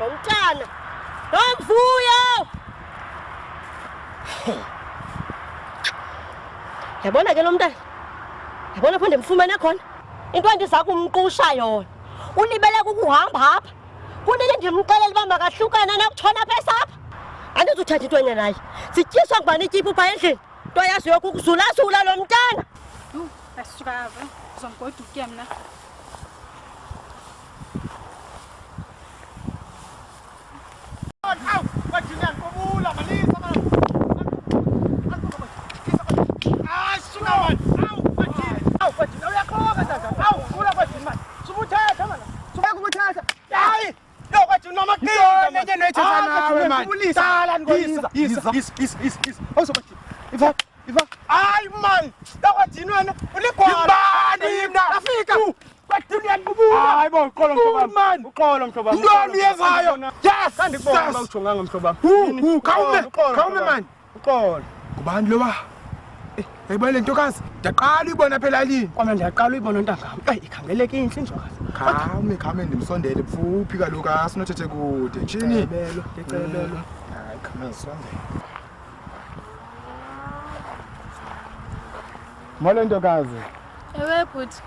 Umntana. Nomvuyo. Yabona ke lo mntana. Yabona phinde mfumane khona. Into endiza kumqusha yona. Ulibele ukuhamba apha. Kunike ndimxelele uba makahlukane nakutshona phesa apha. Andizuthatha into enye naye. Sityiswa ngubani ityiphu phaa endlini. Nto yaziyo kukuzula-zula lo mntana. Asisuka apha. Uzomgoduke mna. Aw, bajinyan kubula malisa man. Suka man. Aw, bajin uyaqoka tata. Aw, kula bajin man. Subuthatha man. Suka kubuthatha. Hayi. Yo bajin noma kini. Nje nethana nawe man. Sala ngoyiza. Is. Awusobajin. Iva. Hayi man. Bajin wena uligwala. Imbani mina. Afika. Bajinyan kubula. Hayi bo uqolo mhlobami. Man. Uqolo mhlobami. Ntoni yezayo. Yes. Kandibona awuthonganga mhlobami. Khawume man. Uqolo. Kubani lo ba? Yayibona le ntokazi ndiyaqala uyibona phela lini kwamna ndiyaqala uyibona ntangam ikhangeleke inhle njengokazi khame ndimsondele kufuphi kaloku asinothethe kude tshini ngicebelo hayi khame ndisondele molo ntokazi Ewe bhuti.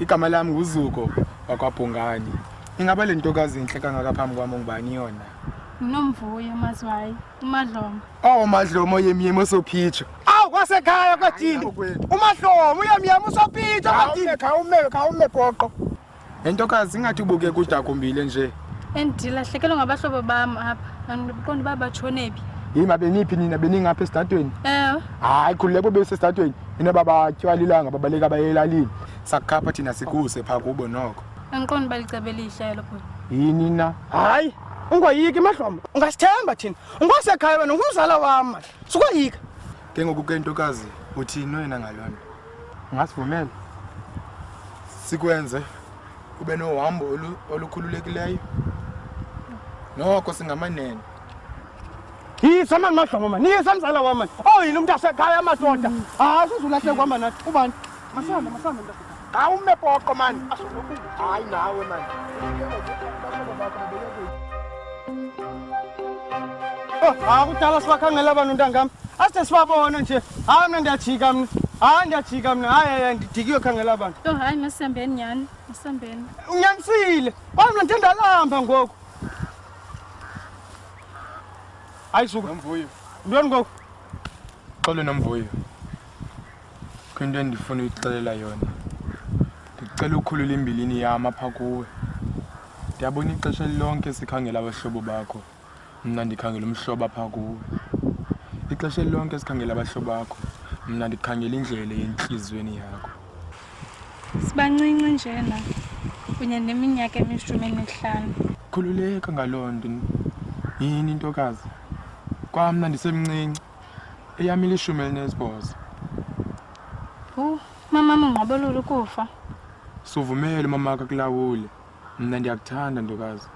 igama lami nguZuko wakwaBhongani ingaba le ntokazi inhle kangaka phambi kwami ngubani yona Nomvuyo mazwayi uMadlomo. Madlomo yemiyemo sophitsho kwasekhaya kwathini uMahlomo uyamiyama usophitsho kwathini khawume goqo lentokazi ingathi ubuke kudakumbile nje Endilahlekelwe ngabahlobo bami apha andiqondi babatshone phi yima beniphi nina beningapha esidadweni Ewe hayi khululeko besesidadweni nina babatyalilanga babaleka bayelalini sakukhapha thina sikuse pha kubo noko andiqondi balicebe lihle lo bhuti yini na hayi ungoyiki Mahlomo ungasithemba thina ungosekhaya wena ngumzala wami sukoyika ke ngoku ke ntokazi uthini wena ngalona ungasivumela sikwenze ube nohambo olukhululekileyo noko singamanene yisa mani Mahlomo mani yisa mzala wami yini umuntu asekhaya amadoda sizulahle kwamba nathi ubani masambe khawume poqo mani hayi nawe mani kudala sibakhangela abantu ntangami asithe sibabona nje hayi mna ndiyajika mna hayi ndidikiwe khangela abantu hayi masambeni nyani masambeni unyanisile kwaye mna ndendalamba ngoku hayi suka Nomvuyo ntoni ngoku xolo Nomvuyo kwinto endifuna uyixelela yona ndicela ukhulula imbilini yam apha kuwe ndiyabona ixesha lonke sikhangela abahlobo bakho mna ndikhangela umhlobo apha kuwe ixesha lonke sikhangela abahlobo bakho mna ndikhangela indlela yentliziyweni yakho sibancinci njena kunye neminyaka emi-15 khululeka ngaloo nto yini intokazi kwamna ndisemncinci eyam ili-18 mamam ungqabelula ukufa suvumele umamakho akulawule mna ndiyakuthanda ntokazi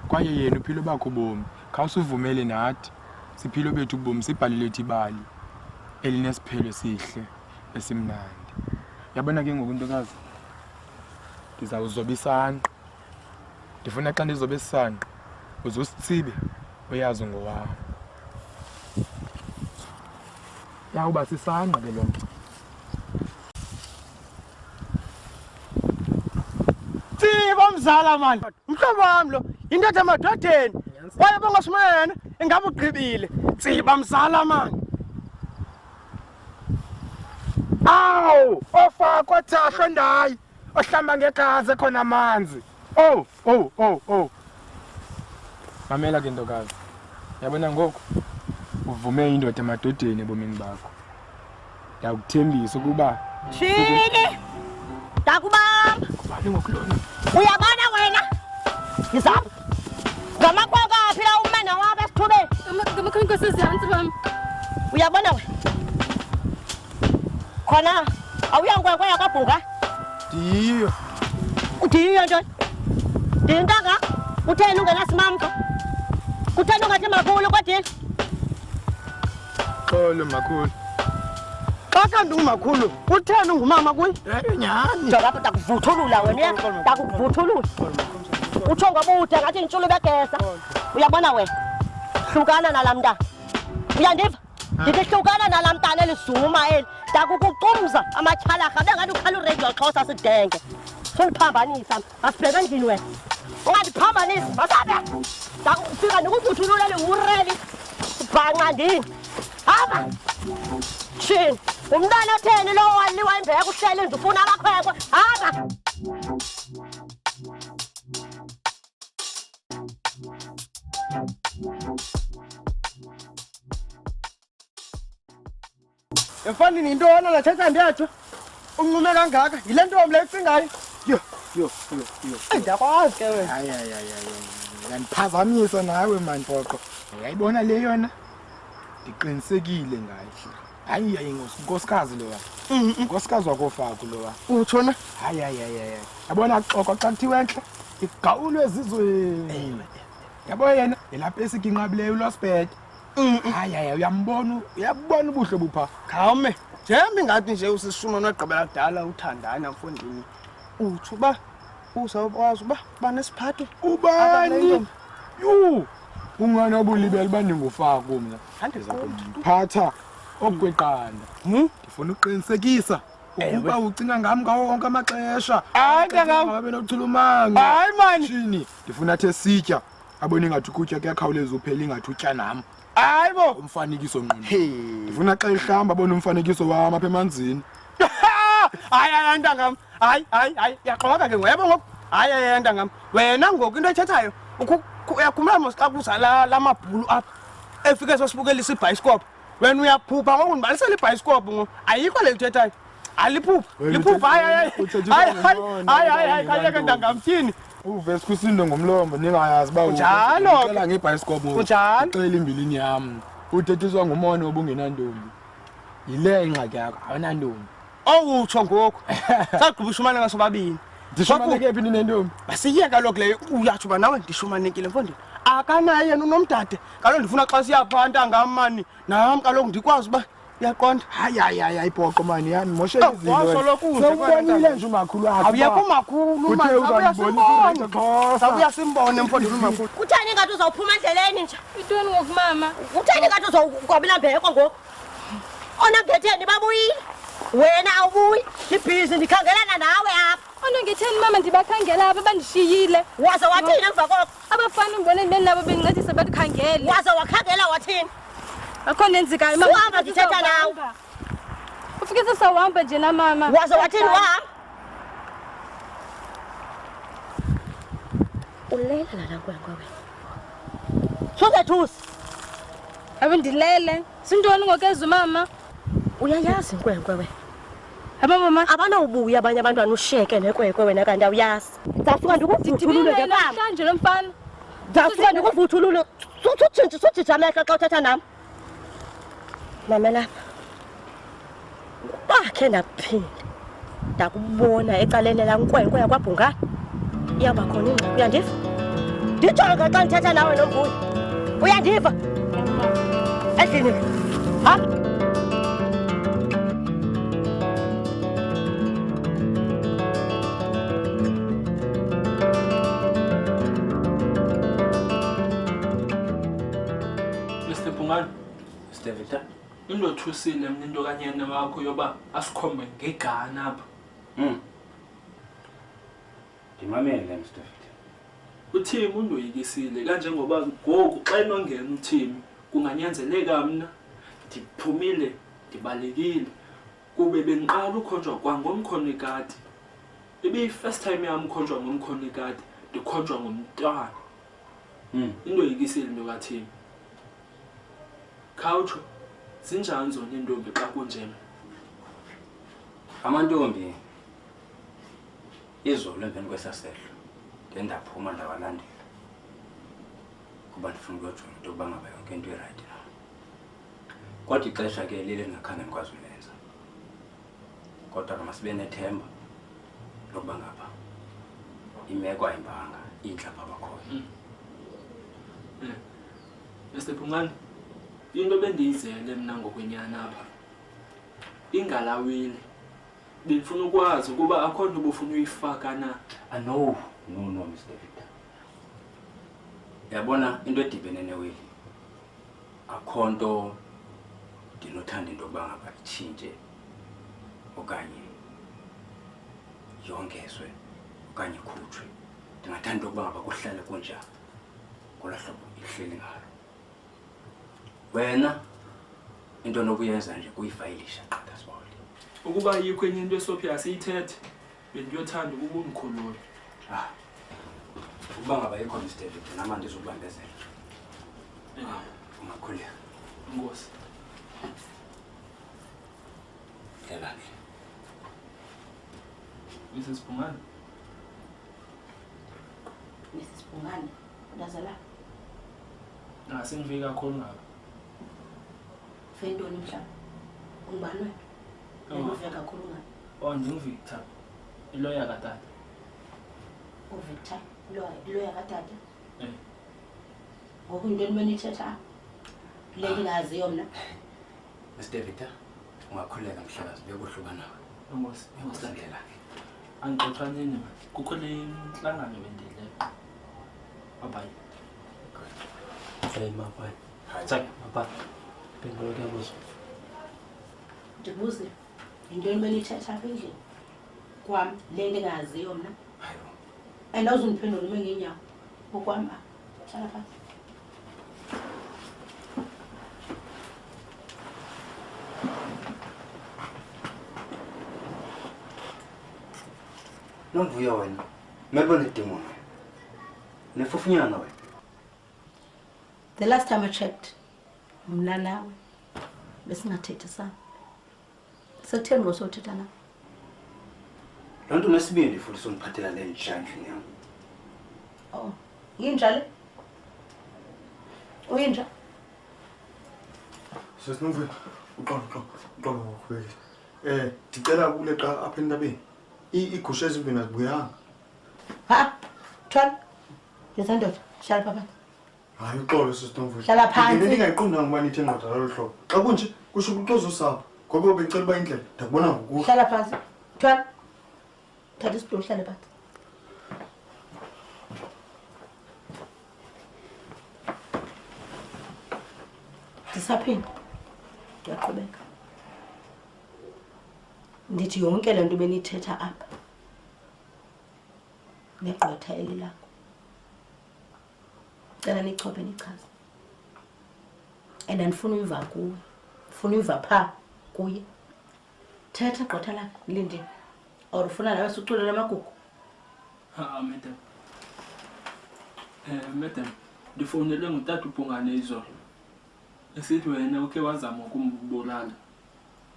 kwaye yena uphilo bakho ubomi khawusivumele nathi siphilo bethu ubomi sibhalile ethi ibali elinesiphelo esihle esimnandi yabona ke ngoku ntokazi ndizawuzoba isanqa ndifuna xa ndizobe isanqa uzusitsibe uyazi ngowam yawuba sisanqa ke lo nto Tsiba mzala mani mhlobo wami lo intetha emadodeni kwaye bongasumena ingabe ugqibile tsiba mzala mani awu ofakwa thahlo ndayi ohlamba ngegazi khona amanzi mamela ke ntokazi yabona ngoku uvume indoda emadodeni ebomini bakho ndiyakuthembisa ukuba Shini ndakubamba kubani ngokulona uyabona wena ngizapha ngamakwakho aphi la umene wapha esithubeni ngamakhonkose ezantsi bam uyabona wena khona awuyankwenkwe yakabhunga ndiyiyo udiyiyo ntoni ndiyintanga utheni ungenasimamko kutheni ungathi makhulu kodini xolo makhulu xa kanti umakhulu utheni ungumama kuye nyhani njalapho ndakuvuthulula wena ndakuvuthulula utsho ngobude ngathi intshulu begeza uyabona wena hlukana nala mntana uyandiva ndithi hlukana nala mntana elizuma eli ndakukucumza amatyhalarha bengathi ukhala uradio xhosa sidenge sondiphambanisa asibheke endlini wena ungandiphambanisi masabe ndakufika ndikuvuthululele ureli bhanqa ndini hamba shini umntana otheni lo waliwa imbeka uhleli nje ufuna abakhwekwe hamba Emfanini intona la thetha ndiyatsho unqume kangaka yile ntombi le icingayo Yo. ndiyakwazi ke wena Hayi. Yandiphazamisa nawe man Poqo. Uyayibona le yona? Ndiqinisekile ngayo. Hayi nkosikazi lo. Nkosikazi wakofako lo. utshona Hayi. Yabona Xoqo xa kuthiwe enhle igawulwe ezizweni. Yabo yena elapha esiginqabileyo uLosbeth. Hayi uyambona ubuhle bupha. khawume njembi ngathi nje usishuma nogqibela kudala uthandana mfondini utsho uba uzawukwazi uba banesiphatho Ubani? Yu. Ungana obulibele baningofako mina. Phatha okweqanda. Ngifuna uqinisekisa ukuba ucinga ngami ngawo wonke amaxesha. Ngabe nokuthulumanga. Hayi man. Shini, ndifuna athe sitya. Abone ngathi ukutya kuyakhawuleza uphela ingathi utya nami. hayi bo Umfanekiso ngqondo. Ndifuna xa ihlamba abone umfanekiso wami apha emanzini. hayi ntangam hayi yaqoka ke webo ngoku hayi ntangam wena ngoku into ethethayo uyakhumbula mos xa kuzala lamabhulu apha efike sosibukelisa ibhayisikophu wena uyaphupha ngoku ndibalisela ibhayisikophu ngoku ayikho le lithethayo liphupha hayi khayeke ntangam tyhini Uve sikusindo ngomlomo ningayazi ba Kunjalo. ucela ngebhayisikophu. Kunjalo. Ucela imbilini yami. Uthethiswa ngumona obungenantombi. Yile ingxaki yakho awunantombi. owutsho ngoku sagqiba ushumane ngasobabini Ndishumaneke phi ninentombi? basiye kaloku leyo uyatsho uba nawe ndishumanekile mfondini akanaye yena unomdade kaloku ndifuna xa siyapha ntangam mani nam kaloku ndikwazi uba uyaqonda Hayi Poqo man yani moshela izinto. wasoloko unje Sewubonile nje umakhulu wakho. awuyekho makhulu Uthe uzambonisa sabuya simbone mfondini umakhulu kutheni ngathi uzawuphuma endleleni nje Intoni ngoku mama? kutheni ngathi uzawukwabela mbeko ngoku onangetheni babuyile wena awubuyi ndibhizi ndikhangelana nawe apha Onongetheni mama ndibakhangela apha bandishiyile. waze wathini emva koko Abafana ngibone benabo bengincedisa badikhangele. waze wakhangela wathini Akho nenzikayo mama. Suhamba ndithetha nawe. Ufike sesawuhamba nje na mama. waze wathini wahamba ulela lana nkwenkwe wena sozethusi Abe ndilele. Sintoni ngokeza mama? uyayazi nkwenkwe wena Hamba mama. abanawubuya abanye abantwana ushiyeke nekwekwe wena kanti awuyazi ndizawusuka ndikuvuthulule ke mama Manje lo mfana. ndizawusuka ndikuvuthulule sujija amehlo xa uthetha nam mamela bakhe ndaphinda ndakubona ecaleni laa nkwenkwe yakwabhungane iyawuba khona ingxaki uyandiva ndijonge xa ndithetha nawe nomvuyo uyandiva endlini ha Mr. Pungani, Mr. Vita, into othusile mina into kanyana wakho yoba asikhombe ngegana apha. Ndimamele Mr. Vita. Uthimi undoyikisile kanjengoba ngoku xa enongena uthimi kunganyanzeleka mina ndiphumile ndibalekile kube bengiqala ukhonjwa kwangomkhonekati. Ibe-first time yami ukhonjwa ngomkhonekati ndikhonjwa ngomntwana. Indoyikisile into kathimi. Khawutsho zinjani zona intombi xa kunjena? Amantombi izolo emveni kwesasehlo ndendaphuma ndawalandela kuba ndifuna ukuyojonga into yokuba ngaba yonke into irayithi na. Kodwa ixesha ke lile ndingakhange ndikwazi ulenza. Kodwa ke masibe nethemba lokuba ngaba imeko ayimbanga intle apha bakhoyo. Mr. Pungani, into bendiyizele mina ngokwenyana apha ingalawile. Bendifuna ukwazi ukuba akho nto bufuna uyifaka na. No, Mr. Victor. Yabona into edibene newili. Akho nto ndinothanda into yokuba ngaba itshintshe okanye yongezwe okanye ikhutshwe. Ndingathanda into yokuba ngaba kuhlale kunjalo ngolaa hlobo ihleli ngalo. Wena into onokuyenza nje kuyifayilisha qatha sibawule. Ukuba yikho enye into eSophia asiyithethe bendiyothanda ukuba undikhulule. Ukuba ngaba yikho Mr. David nama ndizokubambezela. Ungakhuleka. Inkosi. Yelani. Mrs. Pungane. Mrs. Pungane, ndazala. Sengifike kakhulu ngapha. Fendoni mhlaba. Ungibani wena? Ngifike kakhulu ngapha. Ndinguvictor. Iloya katata. Victor, iloya katata. Ngoku into enithetha le ndingaziyo mna. Mr. Victor, ungakhuleka mhlakazi bekuhluka nawe. Inkosi. Ngiyosandlela. Angixoxa nini manje? Kukho le nhlangano bendile. Bye. Hey mapha. Hayi mapha. Phendula kuyabuza. Ndibuze. Into enithetha apha endlini. Kwami le ndingaziyo mna. Hayo. Andawuzundiphendula ume ngenyawo. Ngokwami hlala phansi. Nomvuyo wena. Mebona idemon. Nefufunyana wena. The last time I checked, mna nawe besingathethi sana. Sekutheni ngosothetha na? Lonto nesibindi futhi soniphathela le njandlini yami. Oh, yinja le? Uyinja? Sesinomvuyo. Uqala ngokukhwela. Ndicela ukuleqa apha endabeni. Igusha ezimbini azibuyanga. Ha? Thwala. Yezandoda, hlala phansi. Hayi uxolo sesinomvuyo. Hlala phansi. Ndingayiqondanga ukuba nithe nqadala lo hlobo. Xa kunje kusho ukuxoza usapho. Ngoba becela uba indlela ndakubona ngokuhle. Hlala phansi. Thwala. Thatha isitulo hlale phansi. Ndisaphinde. Ndiyaqhubeka. Ndithi yonke le nto benithetha apha. Negqwetha eli lakho. Cela nichophe nichaze. And andifuna uyiva kuwe. Ndifuna uyiva pha kuye. Thetha gqwetha lakho Lindini. Or ufuna nawe siculela amagugu. Madam. Madam, ndifonelwe ngutata uPungane izolo. Esithi wena uke wazama ukumbulala.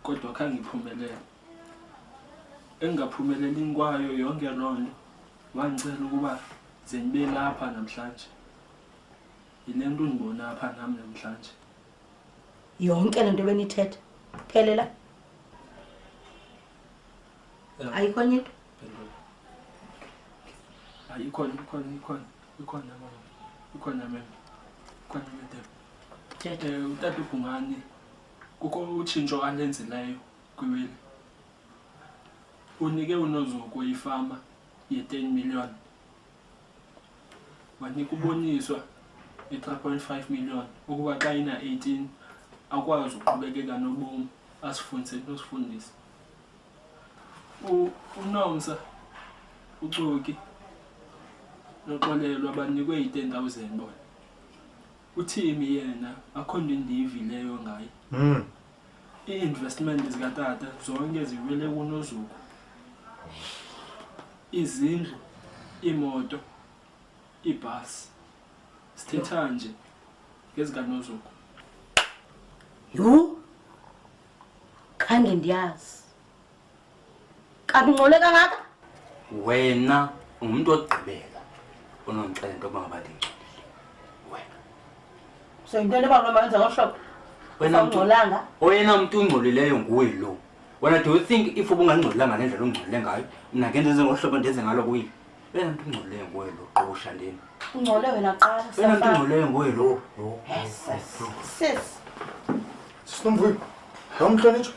Kodwa khange iphumelele. Engaphumeleli kwayo yonke lonto. Wangicela ukuba zendibe lapha namhlanje. Yile nto ndibona apha nami namhlanje. Yonke lento benithetha. Phelela. Ayikho into. Ikhona mama. Ikhona madam. Utata uPungane kukho utshintsho alenzileyo kwiwili. Unike uNozuko ifama ye10 million. Wanika uboniswa i3.5 million ukuba xa ina 18 akwazi ukuqhubekeka nobomi asifundise nosifundisa. uNomsa uCoki noXolelo abanikwe i10,000 bona. Uthimi yena akho nto endiyivileyo ngaye. I-investment zikatata zonke ziwele kuNozuko. Izindlu, imoto, ibhasi. Sithetha nje ngezikaNozuko. Yho. Khange ndiyazi. Kanti ungxole kangaka? Wena umuntu ogqibela onomxela into yokuba ngabade ngixolile. Wena. So into leba nomenza ngohlobo. Wena ungxolanga. Wena umuntu ungxolileyo nguwe lo. Wena do you think if ubungangxolanga nendlela ongxolile ngayo mina ngenze ngohlobo ndenze ngalo kuyi? Wena umuntu ungxolileyo nguwe lo qosha ndini. Ungxole wena qala. Wena umuntu ungxolileyo nguwe lo. Sis. Sinomvuyo. Yamhlonitsho.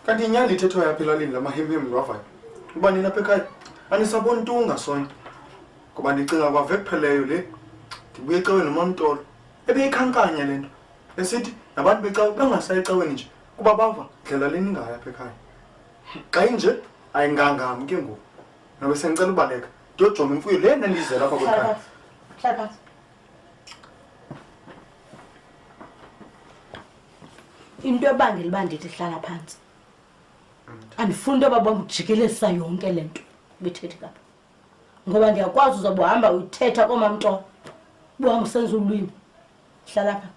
Kanti inyani ithethwa yaphi elalini lamahemhem lwavayo. Uba nina apha ekhaya anisaboni nto ungasonye. Ngoba ndicinga kwave kupheleyo le ndibuye ecaweni noMamTolo ebeyikhankanya le nto esithi nabantu becawe bangasayi ecaweni nje kuba bava ndlela leni ingaya apha ekhaya xa inje ayingangami ke ngoku nobe sengicela ubaleka ndiyojonga imfuyo le nandiyizela apha kwekhaya. Hlala phantsi. Into ebangela uba ndithi hlala phantsi andifuni into yoba bamjikelezisa yonke le nto bethethi kapha ngoba ndiyakwazi uzobe uhamba uyithetha koMamTolo buhamba usenza ulwimi. Hlala pha.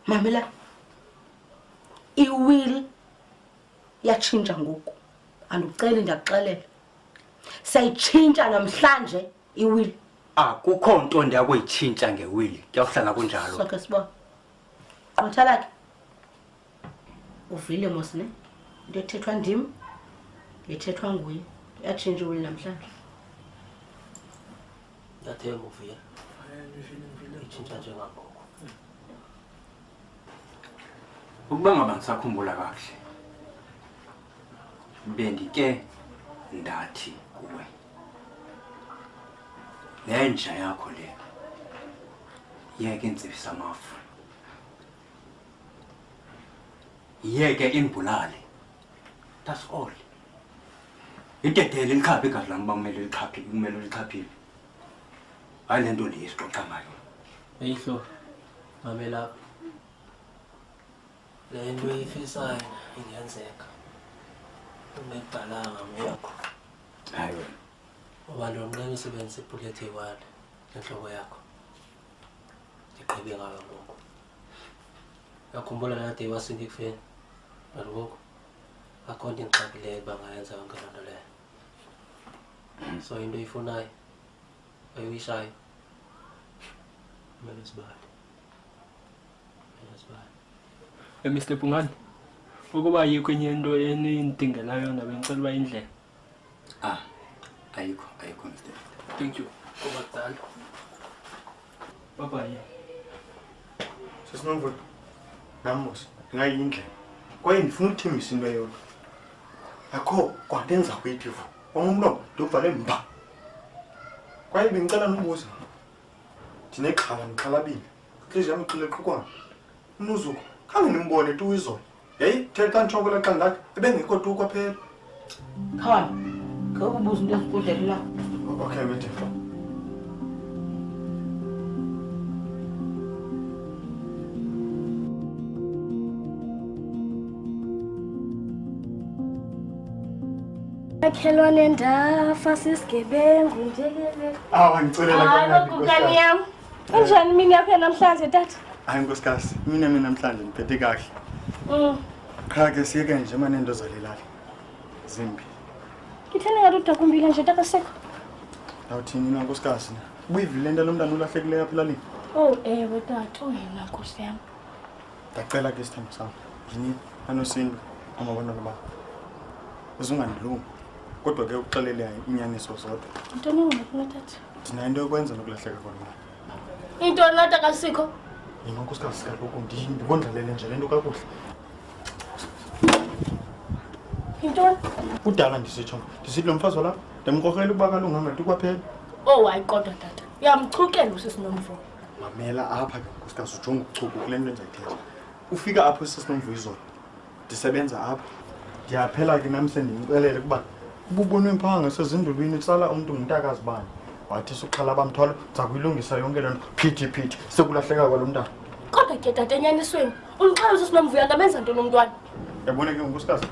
Mamela, iwill yatshintsha ngoku anduceli ndiyakuxelela sayitshintsha namhlanje iwill. Akukho nto ndiyakuyitshintsha ngewili kuyawuhlala kunjalo. Soke sibona gqwetha lakhe uvile mos ne into ethethwa ndim yethethwa nguye yatshintsha iwill namhlanje. Yathemba uvile. Itshintsha njengangoko. Ukuba ngaba ngisakhumbula kahle bendike ndathi kuwe nenja yakho le yeke intsibisa amafu yeke imbulale. That's all. Idedele likhaphe igazi lami kumele lichaphile hayi le nto le isixoxa ngayo. Eyihlo mamela le nto ifisayo ingenzeka unebhalanga moyakho. Hayi wena Ngoba lo mnqeni usebenzisa ibhuleti eyiwani enhloko yakho ndiqhibe ngayo ngoku. Yakhumbula laa day wasinda ekufeni nangoku akho nto ingixakileyo uba ngayenza yonke loo nto leyo. So into oyifunayo oyiwishayo kumele sibale. Mr. Pungani, ukuba yikho enye into enindingelayo yona bengicela uba indlela. Ayikho Mr. Thank you. Kuba kudala. Bye-bye. Sesinomvuyo namos ngayindlela kwaye ndifuna ukuthembisa into eyodwa akho kwanto enza kwethi vo omumlomo ndivale mba kwaye bengicela nobuza ndinexhala ndixhalabile inhliziyo yam ixile qhukwana unuzuko khange ndimbone tu izolo yeyi thetha ntshokola xa ndakhe ebengekho tu kwaphela. Khawani ngokubuza into ezikudlela na. Okay wethu Akhelwane ndafa sisigebengu njelele. Ngicelela Hayi kokukani yam. Kunjani mini yakho namhlanje tata? hayi nkosikazi mina namhlanje ngiphethe kahle. Qha ke siyeke nje manje into zalelala zimbi. Ngitheni ngathi udakumbile nje takasekho. Awuthini na nkosikazi na ubuyivile into lomntana ulahlekileyo apha elalini. Ewe tata uyena nkosi yam. Ndacela ke isithembu sam yini anosinto amabonelo ba uzungandilungi kodwa ke ukuxelela inyaniso zodwa. Ntoni ngifuna tata? Ndinento yokwenza nokulahleka kwalo. Into lata kasikho. Yima nkosikazi kaloku ndibondlalele nje le nto kakuhle. Into Udala ndisitsho ndisithi lo mfazi walapha ndimkrokrela ukuba kalunga ngathi kwaphela. hayi kodwa tata. Uyamchukela usisinomvuyo. Mamela apha ke nkosikazi ujonga ukuchuku kule nto endizayithetha. Ufika apho sisinomvuyo izolo ndisebenza apha ndiyaphela ke nami sendimxelele ukuba ububonwe mphanga sezindulwini tsala umuntu ngumntakazi bani wathi suxhala bamthwala uza kuyilungisa yonke le nto phithi sekulahleka kwalo mntana. Kodwa ke tata enyanisweni umxhelo usisinomvuyo angamenza ntoni umntwana? Yabona ke nkosikazi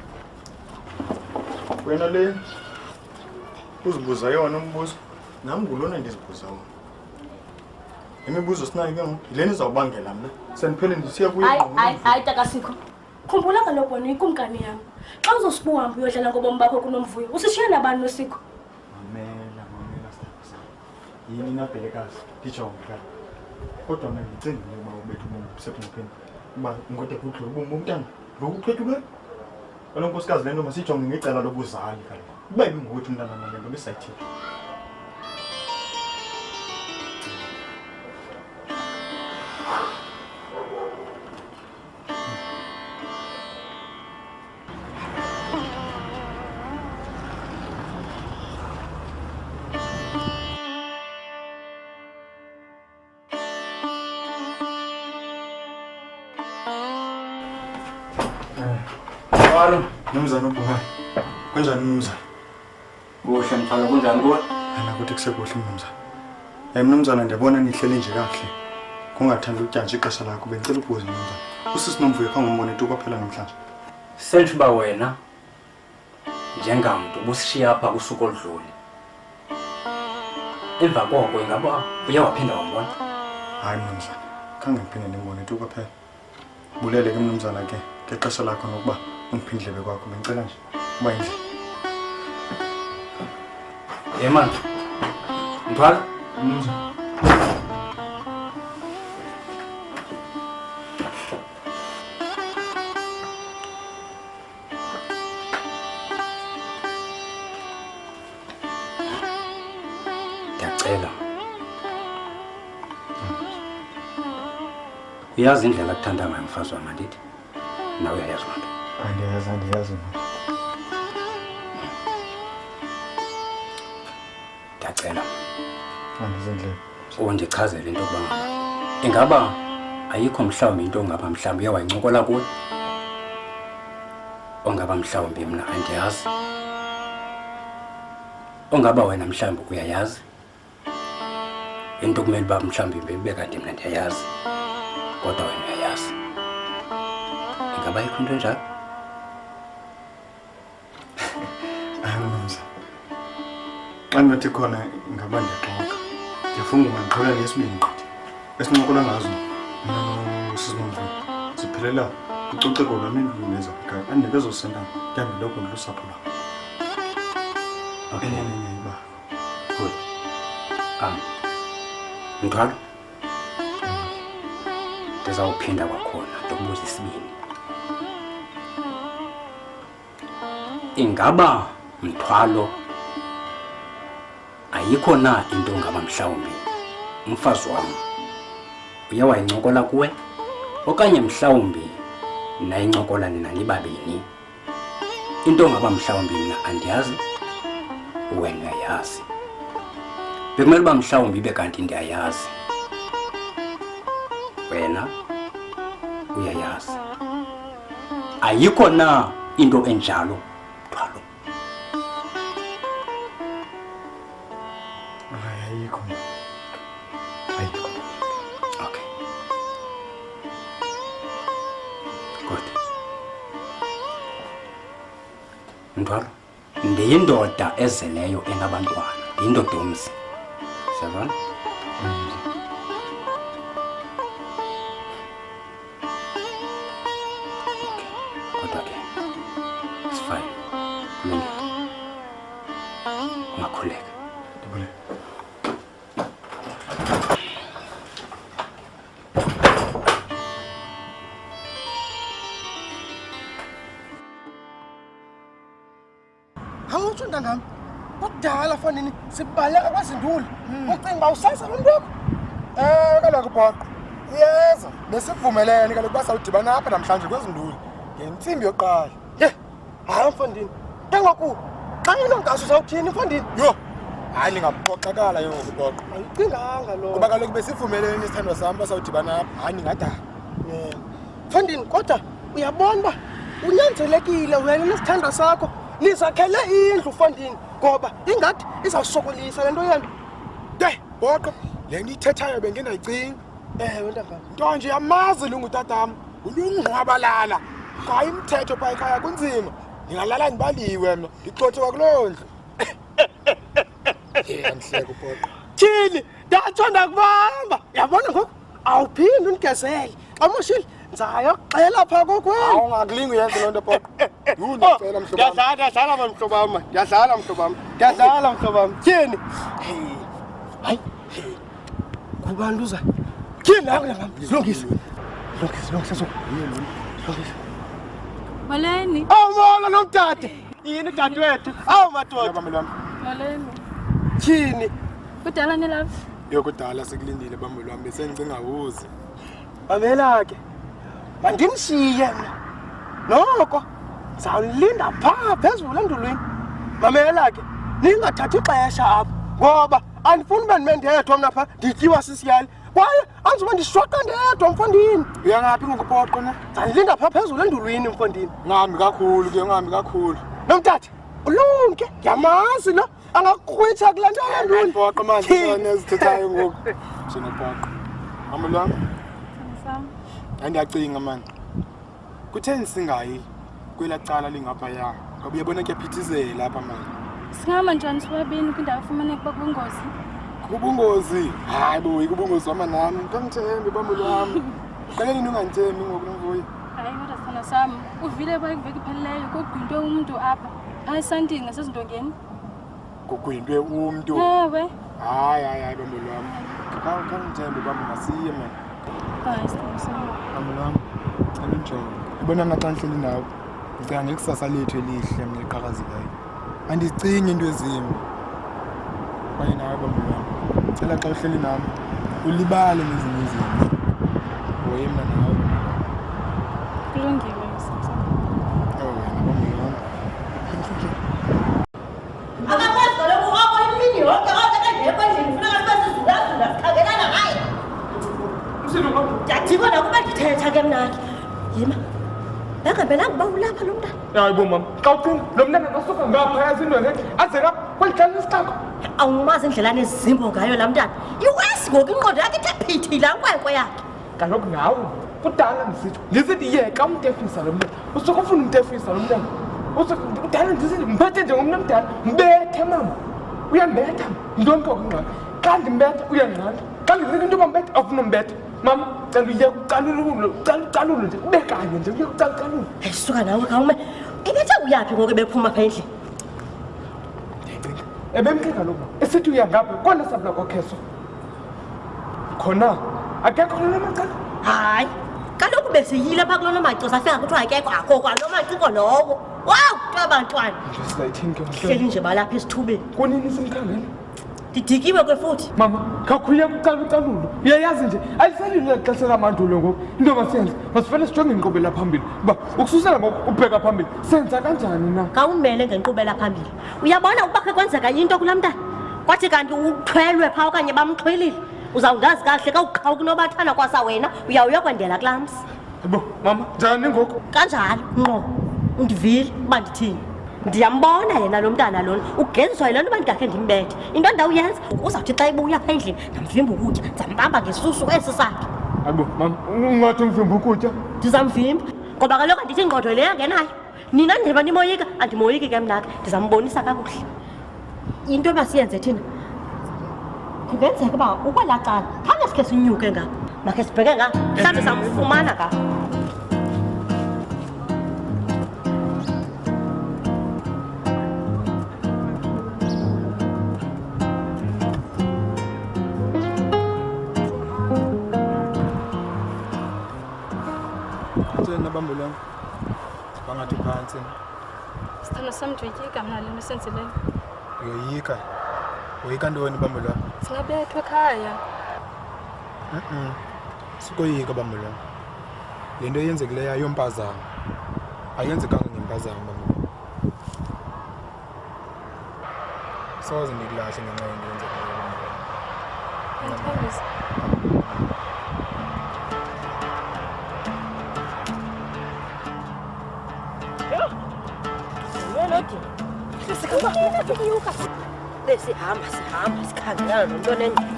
wena le uzibuza yona umbuzo nami ngulona ndizibuza wona. Imibuzo sinayo ke ngoku yileni izawubangela mna sendiphele ndisiya kuye. Hayi takasikho. Khumbula kaloku wena ikumkani yam. Xa uzosibuhamba uyodlala ngobomi bakho kunomvuyo usishiye nabani nosikho? Mamela sithandisa. Yini nabhelekazi ndijonge ka. Kodwa mna ngicingile uba ubethu ubomi busephupheni. Uba ngode kudlula ubomi bomntana lo uphethuke. Kaloku nkosikazi le nto masijonge ngecala lobuzali kaloku. Uba ibingowethu umntana nale nto besayithini. Mthwalo. Mnumzane uBhungane. Kunjani mnumzane? Kuhle Mthwalo kunjani kuwe? Nakuthi kusekuhle mnumzane. Mnumzane ndiyabona nihleli nje kahle. Kungathanda ukutyantshi ixesha lakho bengicela ukubuza mnumzane. Usisi Nomvuyo khangombone tu kwaphela namhlanje. Sentsho ba wena njengamntu busishiya apha kusuku oludlule. Emva koko ingaba uye waphinda wambona? Hayi mnumzane. Khange ndiphinde ndimbone tu kwaphela. Bulele ke mnumzane ke ngexesha lakho nokuba ungiphindlebe kwakho bengicela nje uba yindlela. Man. Mthwalo. Mnumzane. Ndiyacela. Uyazi indlela akuthanda ngayo mfazi wami andithi? Nawe uyayazi loo nto. Andiyazi. Ndiyacela. Andizindlela. Undichazele into yokuba ingaba ayikho mhlawumbi into ongaba mhlawumbi uye wayincokola kuwe? Ongaba mhlawumbi mna andiyazi? Ongaba wena mhlawumbi uyayazi? Into kumele uba mhlawumbi ibe kanti mna ndiyayazi kodwa wena uyayazi. Ingaba ayikho into enjalo? Mnumzane. Xa ndinathi khona ingaba ndiyaxoka. Ndiyafuna uba ndiqhela nesibini gqithi. Esincokola ngazo usisi Nomvuyo. Ziphelela ucoceko lwami endlini ezaphikayo. Andinikezo sentana. Ndihambile ukondla usapho lwam. Okay. Iba. Good. Mthwalo. Ndizawuphinda kwakhona ndokubuza isibini. Ingaba Mthwalo ayikho na into ngaba mhlawumbi umfazi wam uye wayincokola kuwe okanye mhlawumbi nayincokola nina nibabini into ngaba mhlawumbi mina andiyazi wena uyayazi bekumele uba mhlawumbi ibe kanti ndiyayazi wena uyayazi ayikho na into enjalo Mthwalo? Ayikho. Okay. Good. Mthwalo, ndiyindoda ezeleyo enabantwana. Ndiyindoda yomzi. Siyabona? Okay. Kodwa ke. It's fine. Kulungile. Ungakhuleka. Ndibule. Awutsho ntangam. Kudala fanini sibaleka kwazinduli. Ucinga uba usasa lo mntu wakho? Kaloku bhoqo. Uyeza. Besivumelene kaloku basawudibana apha namhlanje kwezinduli. Ngentsimbi yokuqala. Hayi mfondini. Ke ngoku xa inonkaso uzawuthini mfondini? Yho. Hayi ndingaphoxakala ke ngoku bhoqo. Ayicinganga lo. Kuba kaloku besivumelene isithandwa sam basawudibana apha. Hayi ndingadala. Mfondini kodwa uyabona uba unyanzelekile wena nesithandwa sakho nizakhele indlu mfondini ngoba ingathi izawusokolisa le nto yenu. Bhoqo, le nto ithethayo bengenayicinga. Ewe ntangam. Nto nje yamazi lungutatam. Ulungqwabalala. Hayi imithetho phaa ekhaya kunzima. Ndingalala ndibaliwe mna. Ndixotshe kwakuloo ndlu. Andihleke ubhoqo. Thini? Ndatsho ndakubamba. Yabona ngoku awuphinde undigezele. Xa moshile ndizayoxela phaa kokwenu. Awungakulingi uyenze loo nto bhoqo. Ndicela mhlobo wam. Ndiyadlala mhlobo wam. Ndiyadlala mhlobo wam. Ndiyadlala mhlobo wam. Tyhini? Hayi. Kubantu uza. Tyhini nawe ngam. Silungise. Silungise so. Silungise. Maleni. Awubona nomdade. Yini dadewethu? Awu madoda. Bameli Maleni. Tyhini? Kudala nilapha? Yokudala sekulindile bameli wami besengicinga uze. Mamela ke. Mandimshiye mna. Noko zawulinda phaa phezulu endulwini. Mamela ke. Ningathathi ixesha apha ngoba andifuni uba ndime ndedwa mna phaa ndityiwa sisiyali. kwaye andizoba ndishwaqa ndedwa mfondini. Uyangaphi ngokupoqo na? Ndilinda phaa phezulu endulwini mfondini. Ngambi kakhulu ke ngambi kakhulu. Nomtata ulumke ngiyamazi lo angakukhwitha kula nto yanduli. Poqo manje sona ezithethayo ngoku. Sina poqo. Amalwam. Sam. Andiyacinga man. Kutheni singayi kwela cala lingaphaya? Ngoba uyabona kuyaphithizela lapha manje. Singama njani sobabini kwindawo efumaneka ukuba kubungozi? Kubungozi. Hayi bo, ikubungozi wama nami. Ngithembe bamulwami. Qale nini ungangithembi ngoku nomvuyo? Hayi kodwa sithanda sam, uvile kwayiveki ipheleleyo kugwintwe umntu apha phaya esandini nasezindongeni. Kugwintwe umntu. Ewe. Hayi bamulwami. Ngithembe bami masiye man. Hayi sithanda sam. Bamulwami. Angijonge. Ibona naxa ngihleli nawe. Ngicela ngekusasa lethu elihle mina eqhakazelayo. Andicingi into ezimbi. Kwaye nawe bamulwami. Ngicela xa uhleli nami ulibale nezinye izinto. Woye mina nawe. Kulungile sam. Wena bamulwami. Akakwazi kaloku kwakho imini yonke kodwa kangekho endlini funeka sibe sizulazula sikhangelana ngayo. Ndiyadikwa nakuba ndithetha ke mnaki. Yima, bengabelanga uba ulapha lo mntana. Hayi bo mama, xa ucinga lo mntana kasuka ngaphaya ezindongeni aze ka kweli cala lesixako. Awumazi indlelane ezimbo ngayo laa mntana. Iwesi ngoku ingqondo yakhe ithe phithi laa nkwenkwe yakhe. Kaloku nawe kudala ndisithi yeka umntefisa lo mntana. Usuke ufuna umntefisa lo mntana. Kudala ndisithi mphethe njengomntu omdala. Mbethe mama. Uyambetha ndonke okungqaka. Xa ndimbetha uyanqanda. Xa ndinika into yoba afuna umbetha. Mama, cala uye ucalulo nje. Ube kanye nje uye ucalulo. Hayi suka nawe kawume. Ibethe uyaphi ngoku ebephuma apha endlini? Ebemke kaloku esithi uyangapha kona sabula kwakheso. Khona akekho lona macala. Hayi, kaloku besiyile apha kulona maco safika kuthiwa akekho akho kwalo maciko lowo. Wawu, twabantwana. Nje sizayithini ke Hleli nje balapha esithubeni. kunini simkhangela? Ndidikiwe ke futhi. Mama, khakhuye kucalulo. Uyayazi nje alisalile xesha lamandulo ngoku. Into masiyenze, masifele sijonge inkqubela phambili. Uba ukususela ngoku ubheka phambili, senza kanjani na? Kawumele ngenkqubela phambili. Uyabona ukuba khe kwenzeka into kulaa mntana? Kwathi kanti uthwelwe phaa okanye bamxhwilile. Uzawundazi kahle kawuqhawuka unobathana kwasa wena uyawuyokwendela kulaa mzi. Yebo, mama, njani ngoku? Kanjalo ngqo undivile uba ndithini. Ndiyambona yena lo mntana lona ugenziswa yile nto uba ndingakhe ndimbethe. Into ndawuyenza uzawuthi xa ibuya apha endlini ndamvimba ukutya ndizambamba ngesusu esi sakhe. Yebo, mama, ungathi ngivimba ukutya? Ndizamvimba ngoba kaloku andithi ingqondo le yangenayo. Nina ndiba nimoyika andimoyiki ke mnaka ndizambonisa kakuhle. Into emasiyenze thina kungenzeka uba ukwelaa cala khange sikhe sinyuke ngapha makhe sibheke ngapha mhlawumbi samfumana ngapha. Kutheni abambulana? Bangathi phansi. Sithanda sam ndiyoyika mna le nto senzileyo. Uyoyika. Uyoyika ntoni bambulana? Singabethwa ekhaya. Sikoyika bambulana. Le nto eyenzekileyo ayompazamo. Ayenzekanga ngempazamo bambulana. Soze ndikulahle ngenxa yento eyenzekileyo bambulana. Ndithembisa. Sihamba sikhangelana nomntwana endlini.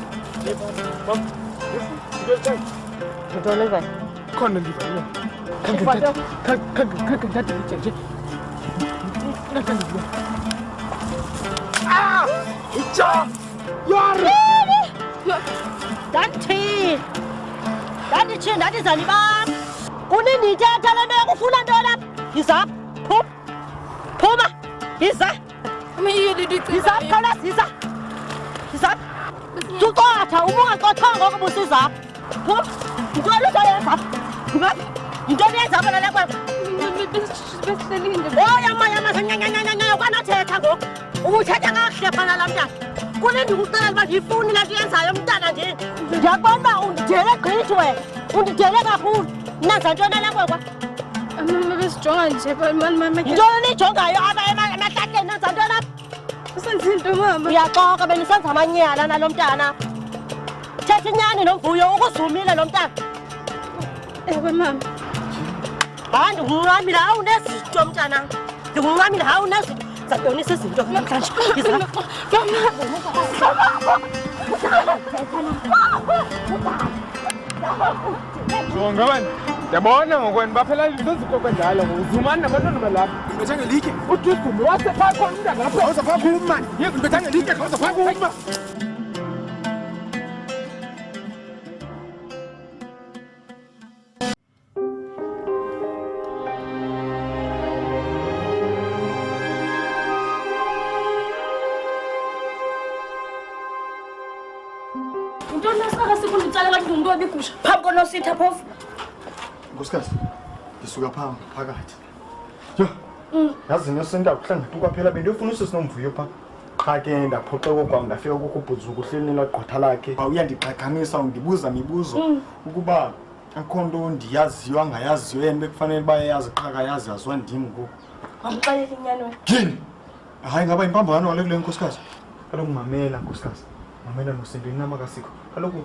Ntoni enzayo? Khona ndivayo. Khange ndithathe itye nje. Itsha! Yari! Ndandithini ndathi zani bam. Kunini ithetha le nto yokufuna ntoni apha? Yizapha. Phuma. Yiza. Yiza khawuleza yiza. Yizapha. Sucotha ubungacothanga ukuba usizapha. Phuma. Yintoni uzoyenza apha? Ngapha. Yintoni yenza apha nale kwekwe? Yama kwanothetha ngoku. Ubuthetha kakuhle phana laa mntana. Kunini ndikuxelela uba ndiyifuni le nto yenzayo mntana nje. Ndiyakubona uba undidele gqithi wena. Undidele kakhulu. Nenza ntoni nale kwekwe? Besijonga nje Yintoni niyijongayo apha emahlahleni nenza ntoni apha? senze into mama. Uyaxoka benisenza amanyala nalo mntana. thetha inyani noMvuyo ukuzumile lo mntana. Ewe mama. Hayi ndikunqamile awunezinto mntana. Ndikunqamile hayi unezinto. Zadonisa izinto namhlanje. So ngabani? Yabona ngokwena baphela izinto ezikoko njalo nguzumani nabantwana balapha. Ngibethe ngelike. Ududume wasepha khona umntana lapha. Awuzapha kuma. Yebo ngibethe ngelike awuzapha kuma. Ntoni nasaka sikunditsala kanti ngumuntu webigusha phambi konositha phofu. Nkosikazi, ngisuka phakathi. Yo. Yazi nesinto akuhlangana kwaphela bendiyofuna usisinomvuyo pha. Qha ke ndaphoxeka kwam ndafika kukubhuzuka uhleli nelagqwatha lakhe. Uyandixakamisa undibuza imibuzo ukuba akho nto ndiyaziyo angayaziyo yena bekufanele uba yazi qha akayazi yaziwa ndim ngoku. Awuxelela inyani wena. Yini? Hayi ngaba impambano wale kule nkosikazi. Kaloku mamela nkosikazi. Mamela nosinto inama kasikho. Kaloku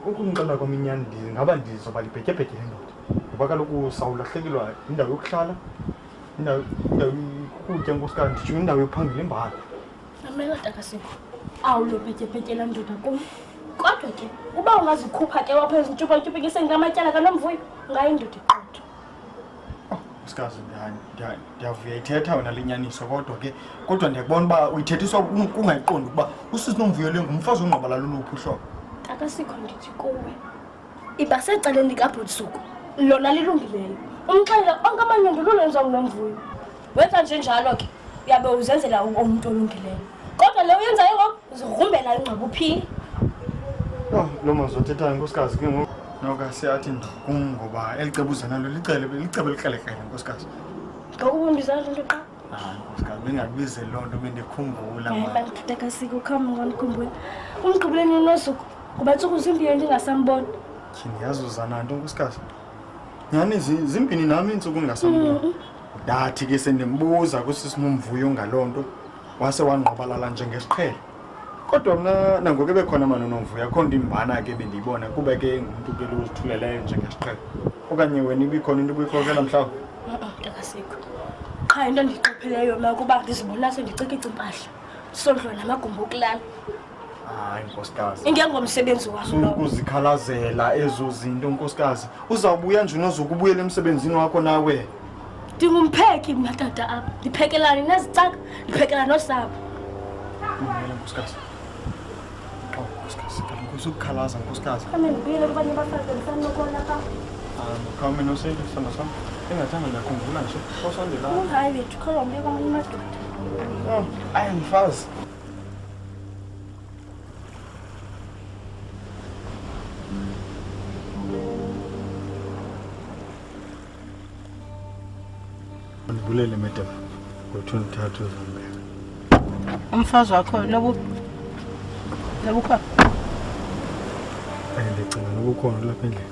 ukungixela kwami inyani ngaba ndizoba libhetyebhetye le ndoda. Ngoba kaloku sawulahlekelwa indawo yokuhlala, indawo yokutya nkosikazi, nditsho indawo yokuphangela imbali. Mamela takasikho. Awulobhetyebhetye la ndoda kum. Kodwa ke uba ungazikhupha ke wapha izintshupha-ntshupha ngamatyala kaNomvuyo ungayindoda iqotho. Nkosikazi ndiyavuya ithetha wena le nyaniso kodwa ndiyakubona uba uyithethiswa kungayiqondi ukuba usisinomvuyo le ngumfazi ongqabala loluphi uhlobo. Takasikho ndithi kuwe. Iba secaleni likabhotsuku. Lona lilungileyo. Umxele onke amanyondolo enziwa nguNomvuyo. Wenza njenjalo ke uyabe uzenzela umuntu olungileyo. Kodwa le uyenzayo ngoku uzigrumbela ingqobo uphini. Lo mazwi othethayo nkosikazi ke ngoku noka siyathi kum ngoba elicebo uzanalo licebo elikrelekrele nkosikazi. Ngoku ndizazi into qa. Nkosikazi bengakubizeli loo nto bendikhumbula. Takasikho khamba ngonikhumbula. Umgqibeleni nosuku kuba ntsuku zimbini ndingasambona. Tyhini yazuzana nto nkosikazi. Nyani zimbini nami iintsuku ndingasambona. Ndathi ke sendimbuza kusisinomvuyo ngaloo nto wase wangqobalala njengesiqhelo. Kodwa mna nangoku bekhona manonomvuyo akho nto imbana ke bendiyibona kuba ke ngumuntu ke lozithuleleyo njengesiqhelo. Okanye wena ibikhona into obuyikrokrela mhlawumbi? Takasikho. Qha into endiyiqapheleyo mna kuba ndizibona sendicikitsa impahla sondlwa namagumbi okulala. Hayi nkosikazi. Ingengomsebenzi wam lo. Ukuzikhalazela ezo zinto nkosikazi. Uzawubuya nje unozokubuyela emsebenzini wakho nawe. Ndingumpheki mna tata apha. Ndiphekelana nezicaka, ndiphekela nosapho. Mamela nkosikazi. Nkosikazi, kusukukhalaza nkosikazi. Kame ndibuyele kubanye abafazi ndisanokona pha. Khawume noseli sithando sam. Engathanga ndiyakhumbula nje. Osondelayo. Hayi bethu khala mbeka kwamanye amadoda. Ayi mfazi. Ndibulele madam. Ngo-23 uzambeka. Umfazi wakho nobukho. Ndicinga nokukhona lapha endlini.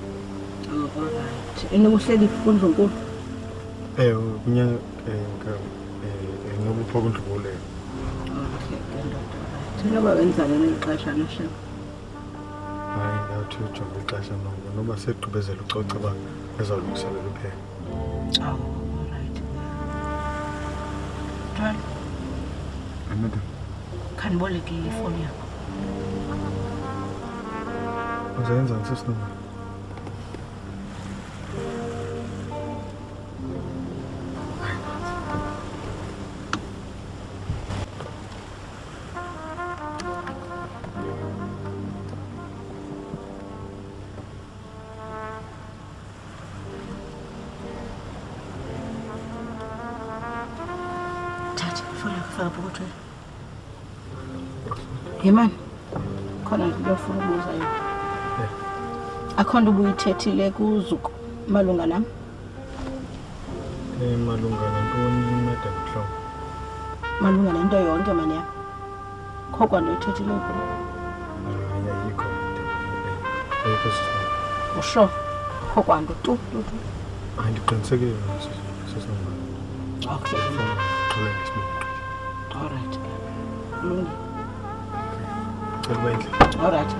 Alright. Inokuhleli kundlunkulu. Kunyanga ngobupha kundlubuleyo. Okay, ndoda. Thina wenzani nexesha nashela. Hayi ngathi ujonga ixesha noko noba segqibezela ucoca uba ezawulungiselela uphela. Alright. Try. Madam. Khandiboleke ifoni yakho. Uzenza ngisesinomba. Faka pokothweni. Yemani. Khona ngiyofuna ukubuza yona. Akho nto ubuyithethile kuZuku malunga nam? Malunga nantoni madam mhlawumbi? Malunga nento yonke mani yam. Kho kwanto uyithethile kum. Ayikho. Ayikho sisinomba. Usho? Kho kwanto tu. Andiqinisekile sisinomba. Okay. Xole ngesibini. Alright. Lungi. Cela uba endlini. Alright.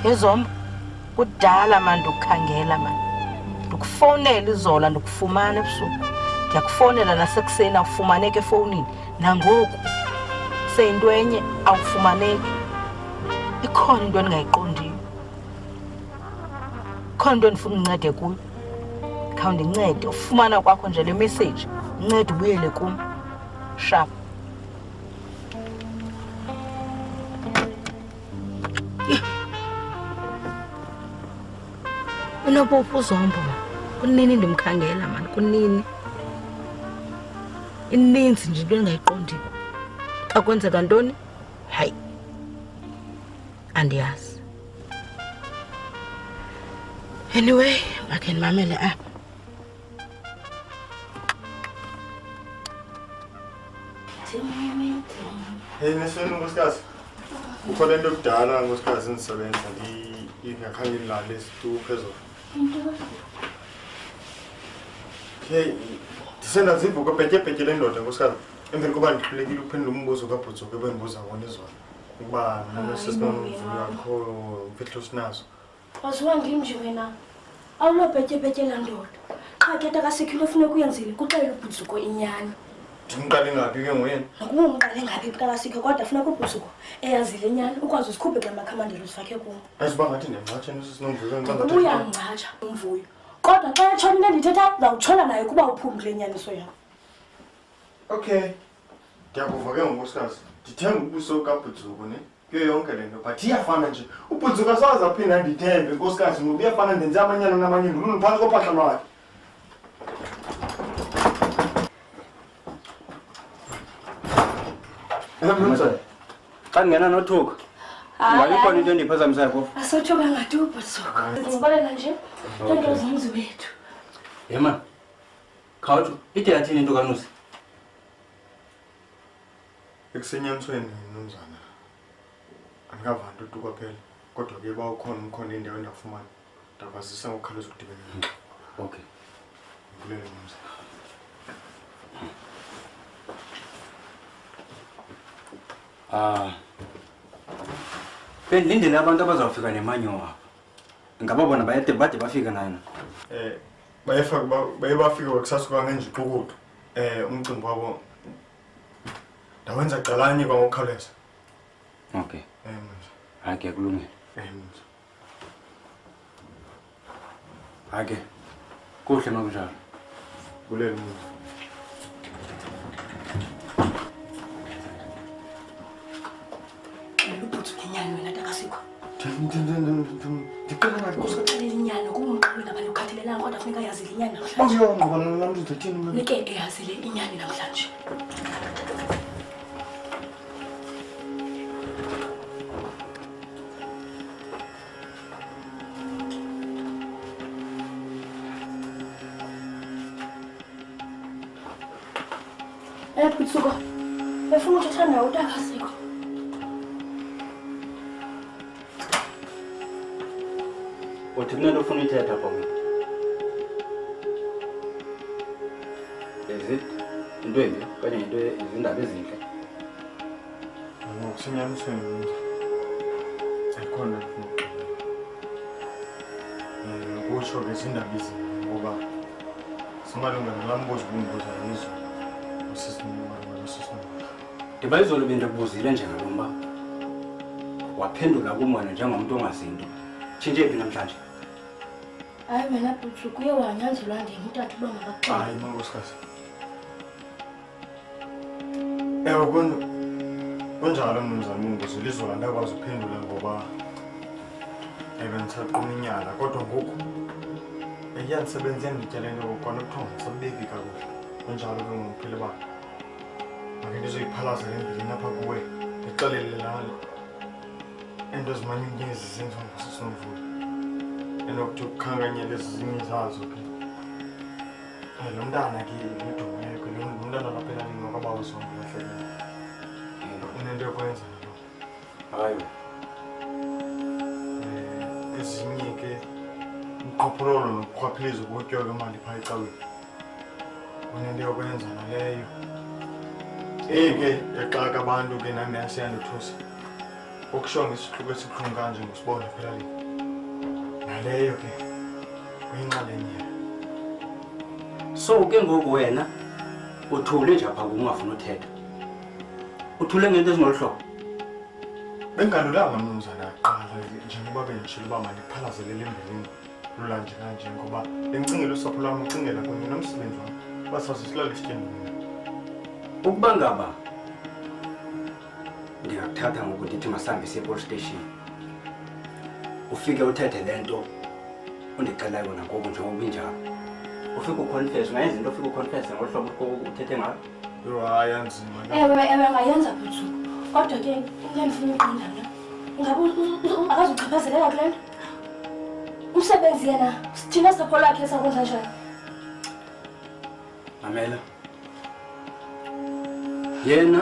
Yezomba kudala manje ukukhangela manje. Ndikufonela izola ndikufumana ebusuku. Ndiyakufonela nasekuseni awufumaneke efonini. Nangoku seyinto enye awufumaneki. Ikhona into endingayiqondiyo. Khona into endifuna uncede kuyo. Khawundincede ufumana kwakho nje le message. Ncede ubuyele kum. Sharp. Unobuphi uzombo ma? Kunini ndimkhangela mani, kunini. Ininzi nje into endingayiqondiyo. Xa kwenzeka ntoni? Hayi. Andiyazi. Anyway, makhe ndimamele apha. Hey, nesweni nkosikazi. Ukhona into kudala nkosikazi endisebenza ngingakhange ngilale isitu phezulu. Hey, ndisendaziva ukubhetye le ndoda nkosikazi. Emveni koba ndihlulekile uphendula umbuzo kaBhutsuku ebendibuza wona izolo. Ukuba noma sesinomvuyo akho mfihlo sinazo. Waziwa ndim nje wena. Awulobhetye laa ndoda. Qha ke takasekhile funeka uyenzile kuxelela uBhutsuku inyani. Ndimqale ngaphi ke nguyena? Nokuba umqale ngaphi takasekhe kodwa funeka uBhutsuku eyazile inyani ukwazi usikhuphe kula makhamandelo sifakhe kuwo. Ayiziba ngathi ndiyamncatsha nesesinomvuyo ncangathi. Uyamncatsha umvuyo. Kodwa xa etshonile ndithetha uzawutshona naye kuba uphumile inyaniso yakho. Okay. Ndiyakuva ke ngonkosikazi. Ndithenga ubuso kaBhutsuku ne kuyo yonke le nto but iyafana nje. uBhutsuku asazi aphinda ndithembe nkosikazi ngoba iyafana ndenze amanyano namanye nduluni phantsi kophahla lwakhe. Xa ndingena nothuka ungayikhona into endiyiphazamisayo phofu. Asothuka ngathi uBhutsuku. Ndizibalela nje into zomzi wethu. Yema khawutsho ide yathini into kaNusi? Ekusenyanisweni nomzana andikava nto tu kwaphela kodwa ke uba ukhona indawo endafumana ndakwazisa ngokukhawuleza ukudibana. Okay. Ngibulele nomzana. Bendilindele abantu abazawufika nemanyo apha. Ingaba bona bade bafika nayo. Baye bafika kusasuka ngenje iqukudu. Umcimbi wabo ndawenza qalanye kwangokukhawuleza. Okay. Manje. Ake kulungile. Manje. Ake. Kuhle makunjalo. Bulele manje. uBhutsuku inyani wena takasekho. Ndiqala ngathi Uzoxelela inyani kuba umqabi ngapha ukhathalelanga kodwa funeka yazile inyani namhlanje. Awuyongqoba namntu uthini manje? Nike eyazile inyani namhlanje. Bhutsuku, befuna uthetha nawe utakasekho. Uthi kunento ofuna uyithetha apha wena? Into embi okanye izindaba ezintle? Ngokusenyanisweni manje. Ayikhona ukutsho ke izindaba ezintle ngoba simalunga nalambuzo ubungoza yizo. Ndiba izolo bendikubuzile nje ngalo mba. Waphendula kumwana njengomuntu ongazinto. Tshintshe phi namhlanje? Hayi wena Bhutsuku uye wanyanzelwa ndim utata uba makaxoxe. Hayi mankosikazi. Ewe kunjalo mnumzane Mungozi lizola ndakwazi uphendula ngoba ebendisaquma inyala kodwa ngoku iyandisebenza yandityala into kokwana kuthiwa ngisabeki kakuhle. Kunjalo ke ngokuphila uba make ndizoyiphalaza le mbilini apha kuwe ndixelele lalo into ezimanye inkinga ezizenziwa ngusisinomvuyo enokuthi ukukhankanyela ezinye zazo ke. Lo mntana ke ngidumele ke lo mntana lapha elalini wakabawo sonke lahlekile. Unento yokwenza nalo. Hayi. Ezinye ke uqophulolo nokukhwaphiliza ukutyiwa kwemali phaa ecaweni. Unento yokwenza naleyo. Ke yaxaka abantu ke nami yasiyandothusa. Okusho ngesihluko esibuhlungu kanje ngusibona phela le. Naleyo ke uyinxalenye. So ke ngoku wena uthule nje apha ungafuna uthetha. Uthule ngento ezingolhlobo. Bengalulanga mnumzana aqala njengoba benjishilo uba mandiphalazele embeleni lula nje kanje ngoba bengicingela usapho lwami ucingela kunye nomsebenzi wami basazi silale isityeni Ukuba ngaba ndingakuthatha ngoku ndithi masambe siye police station. Ufike uthethe lento undicela yona ngoku njengoba injalo. Ufike uconfess ngayenza into ufike uconfess ngohlobo uthethe ngalo. Yo hayi anzima. Ewe ngayenza Butsuku. Kodwa ke into endifuna uqondana. Ngabe akazuchaphazeleka kule nto? Umsebenzi yena sithina sapho lakhe sakwenza njani? Mamela. Yena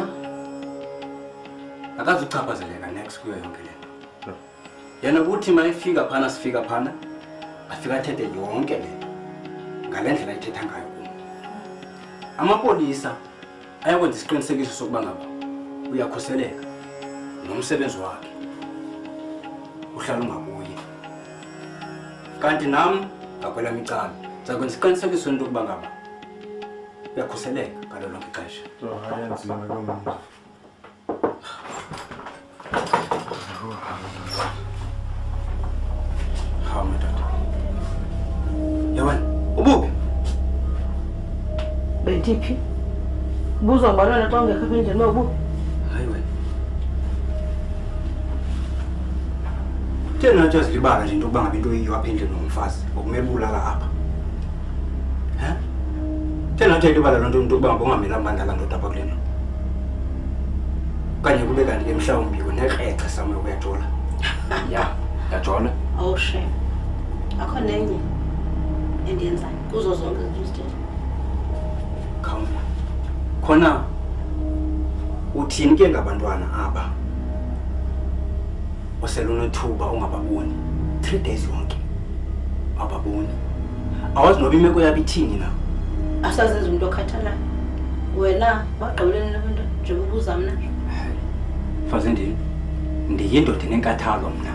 akazuchaphazeleka next kuyo yonke lento. Yena kuthi mayifika phana sifika phana afika athethe yonke lento. Ngalendlela ayithetha ngayo kuyo. Amapolisa ayakwenza isiqinisekiso sokuba ngaba uyakhuseleka nomsebenzi wakhe. Uhlala ungabuye. Kanti nami ngakwela micala. Zakwenza isiqinisekiso into kuba ngaba uyakhuseleka ngalo lonke ixesha. Yo hayi anzima ke manje. Hawu madoda. Yabona, ubuphi? Bendiphi? Buza ngbalona xa ungekho endlini nobu. Hayi wena. Thena nje azilibala nje into kuba ngabe into yiyo apha endlini nomfazi okumele bulala apha. He? Thena nje ilibala lonto into kuba ngabe ungamelanga bandala ndoda apha kulena. Kanye kube kanti emhlawumbi unekrece sami ukuyajola. Ya, yajola. Oh shame. Akho nenye endiyenzayo kuzo zonke izinto uzithethe. Khona uthini ke ngabantwana aba oselunethuba ungababoni 3 days yonke ababoni awazi noba imeko yabo ithini na Asazenza umuntu okhathalayo. Wena wagqibelene nabantu njengoba uza mna. Faze ndiyindoda enenkathalo mna.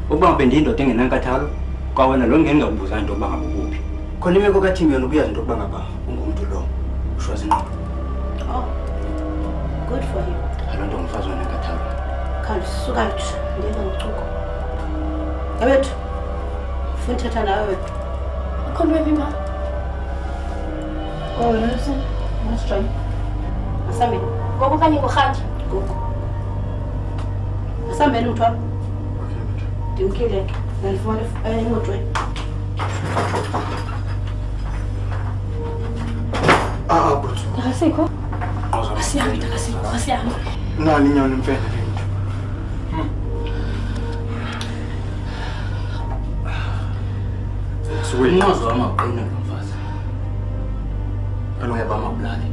Ukuba ngabe ndiyindoda engenankathalo kwawena lo ngengabuza into kuba ngabe ukuphi. Khona imeko kaThimi yona ubuyazi into kuba ngaba ungumuntu lo ushwazi ngqo. Oh. Good for you. Alonto umfazi onenkathalo. Kanti suka nje ndenza uchuko. Yabethu. Ufuna uthetha nawe. Akhona bima. Oh, listen. Let's try. Asambe. Ngoku kanye ngorhanje. Gogo. Asambe umthwalo. Okay. Ndimkile. Nalifumana emotweni. Butsu. Akasikho? Asiyami, akasikho, asiyami. Nani nyoni mfene le nto. Inqozo wamaqina nomfazi. Aloya bamabulali.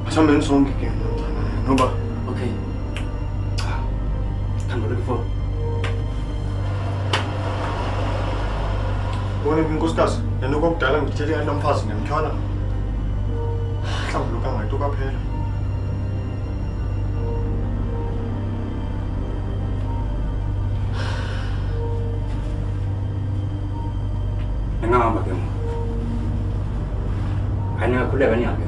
Asambe sonke ke noba. Okay. Khangela before. Wona inkosikazi, yena kokudala ngithethe ngalo mfazi nemthwala. Mhlawumbe lokangayito kaphela. Ngihamba ke. Angakhuleka nihambe.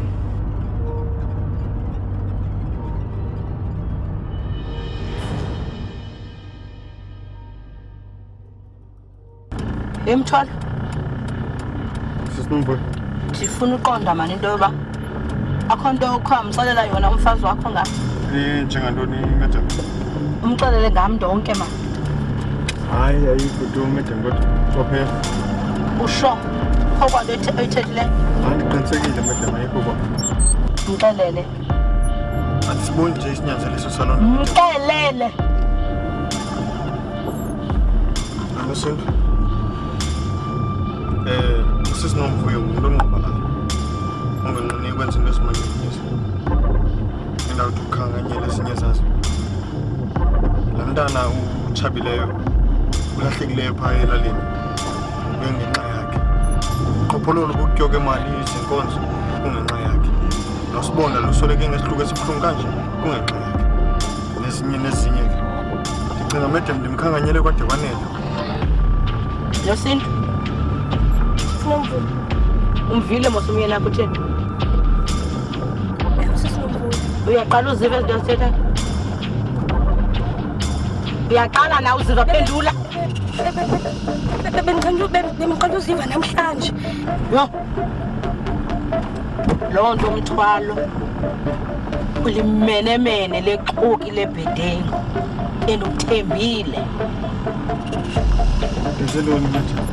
Emthwala. Sisinomvuyo. Ndifuna uqonda mani into yoba akho nto ukhwamxelela yona umfazi wakho ngam. Njengantoni madam? Umxelele ngam ndonke mani. Hayi ayikho nto madam kodwa kwaphela. Usho okwanto oyithethileyo. Andiqinisekile madam ayikho kwa. Mxelele. Asiboni nje isinyanzeliso salona. Mxelele. Anosonto. Sisinomvuyo umuntu ongqabalayo. Ungenqini ukwenza into esimanyelisa. Indawuthi ukhanganyela esinye zazo. La mntana utshabileyo ulahlekileyo phaa elalini kungenxa yakhe. Uqophololo bokutyoka imali izinkonzo kungenxa yakhe. usibona lusoleke ngesihluko esibuhlungu kanje kungexeki nezinye ke ndicinga madam ndimkhanganyele kwade kwanele Yosinto umvile mos umyeni akho utheni uyaqala uziva izinto ezithethayo uyaqala na uziva phendula bengiqala uziva namhlanje yo loo nto umthwalo ulimenemene lexoki lebhedengu enuthembile ngenzeloni madam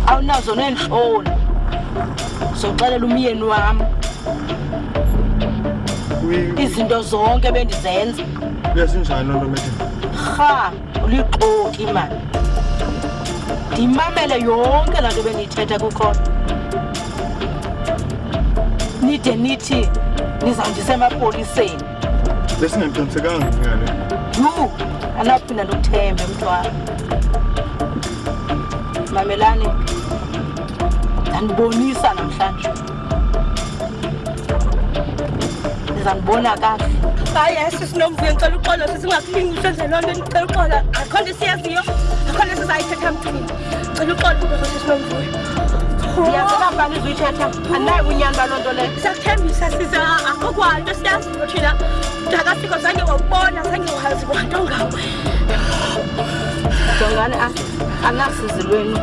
awunazo neentloni soxelela umyeni wam izinto zonke bendizenza uyazinjani loo nto madam rha ulixoki mani ndimamele yonke laa nto bendiyithetha kukhona nide nithi nizawundisa emapoliseni besingaqiinisekanga ngale yu anaphinda ndikuthembe mntwana mamelani ndandibonisa namhlanje ndizandibona kahle hayi sisinomvuyo ngicela uxolo sisingakulingi senze loo nto ndicela uxolo akho nto siyaziyo akho nto sizayithetha mthini cela uxolo ukuba sisinomvuyo ndiyazela mbani izuyithetha andinayo ubunyani baloo nto leyo siyakuthembisa size akho kwanto siyaziyo thina ndakasiko zange wawubona zange wazi kwanto ngawe jongani anasizi lwenu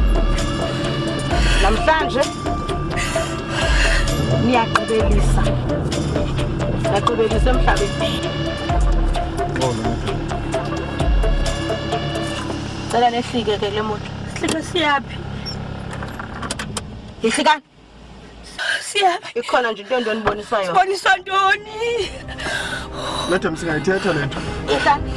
namhlanje niyagqibelisa yagqibelisa emhlabeni cela nehlike ke kule moto sihlike siyaphi yihlikani siyaphi ikhona nje into endibonisa yona boniswa ntoni madam singayithetha le nto ihlani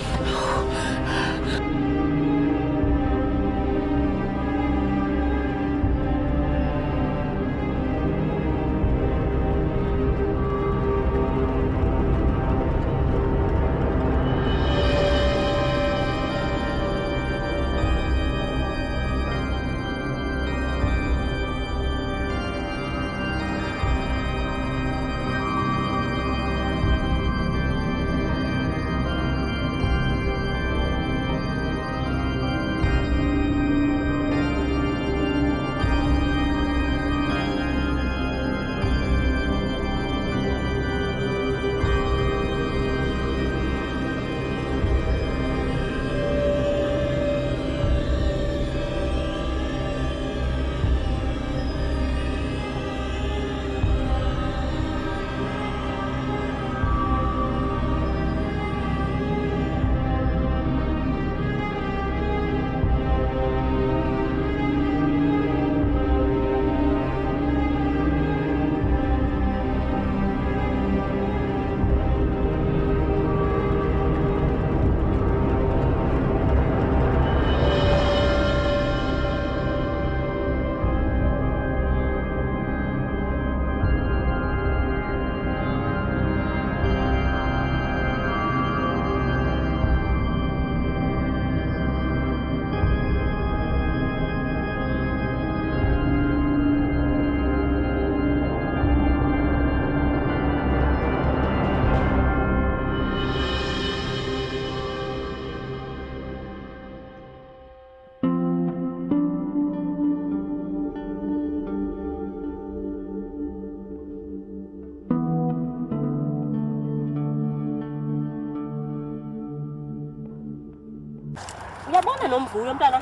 uyabona nomvuyo mntana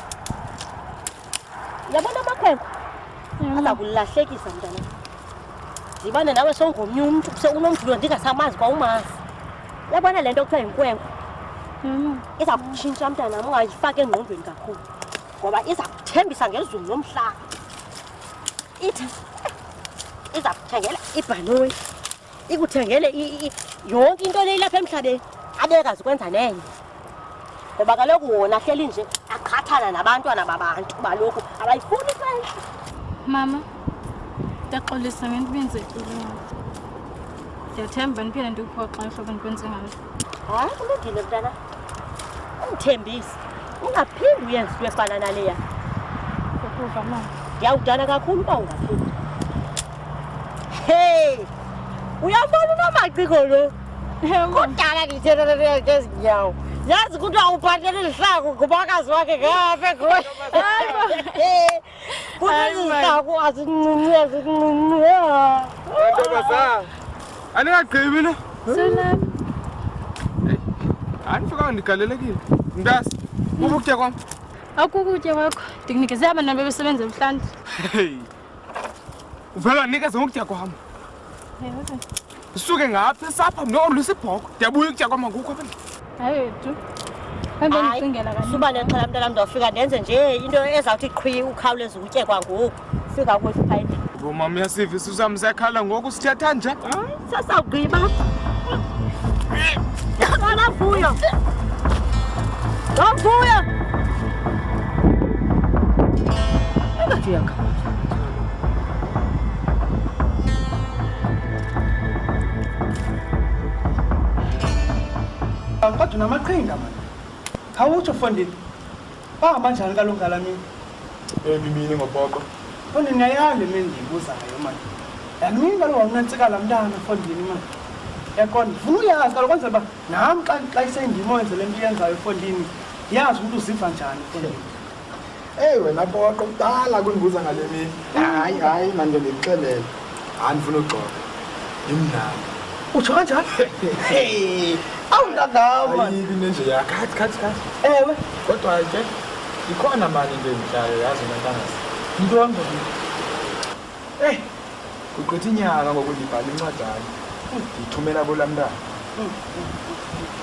uyabona amakhwenkwe aza kulahlekisa mntana zibane nawe songomnye umntu unomvuyo ndingasamazi kwa umazi uyabona le nto kuthiwa yinkwenkwe iza kutshintsha mntana ungayifaki engqondweni kakhulu ngoba iza kuthembisa ngezulu nomhlaba ithi iza kuthengela ibhanoyi ikuthengele yonke into le ilapha emhlabeni abekazi kwenza nenye ngoba kaloku wona hleli nje aqhathana nabantwana babantu balokhu abayifuni kwenza mama ndiyaxolisa ngento benzekile ndiyathemba ndiphinde ndikuphoxa ihlobo ndikwenze ngalo hayi kulungile mntana ungithembise ungaphindi uyenze into efana naleya ukuva mama ndiyawudana kakhulu uba ungaphindi hey uyabona amaciko lo kudala ndithetha ngezinyawo yazi ukuthi awubhatele lihlaku ngubakazi wakhe ngapha khona kunelihlaku azincinci Ntombazana aningagqibi lo Selapha. anifika ndigalelekile mntasi ukutya kwam Akukutya kwakho. Ndikunikeze abantwana bebesebenza ebuhlanti. uvela nikeze ngokutya kwam suke ngapha esapha ndiyolwisa ibhoko ndiyabuya ukutya kwam ngokho apha Hayi tu. Hamba ndicingela kanye. suba nexhala mntana ndawufika ndenze nje into ezawuthi qhwi ukhawuleze utye kwangoku fika kwethu phayini bomama uyasiva isisu sam siyakhala ngoku sithetha nje sasawugqiba navuyo navuyo engathi uyakhala kodwa namaqhinga mani khawutsho fondini bahamba njani kalo ngala mini Mimini ngoboko. fondini yayazi le mini ndiyibuzayo mani yamini kalo wawunantsikala mntana fondini mani yaqonda ndifuna uyazi kalo kwenzela uba nam xa isendimoyenze le nto iyenzayo fondini yazi ukuthi uziva njani fondini Wena boko kudala kundibuza ngale mini. Hayi manje ndikuxelele. Andifuna uxoxa. Imnandi. utsho kanjani awundagama Ayibi nenje yakhathi. ewe Kodwa ke ikhona mali into endihlayo yazi nantangasi. into yonke Kuqitha inyanga ngoku ndibhala incwadana. Ndithumela kolamntana.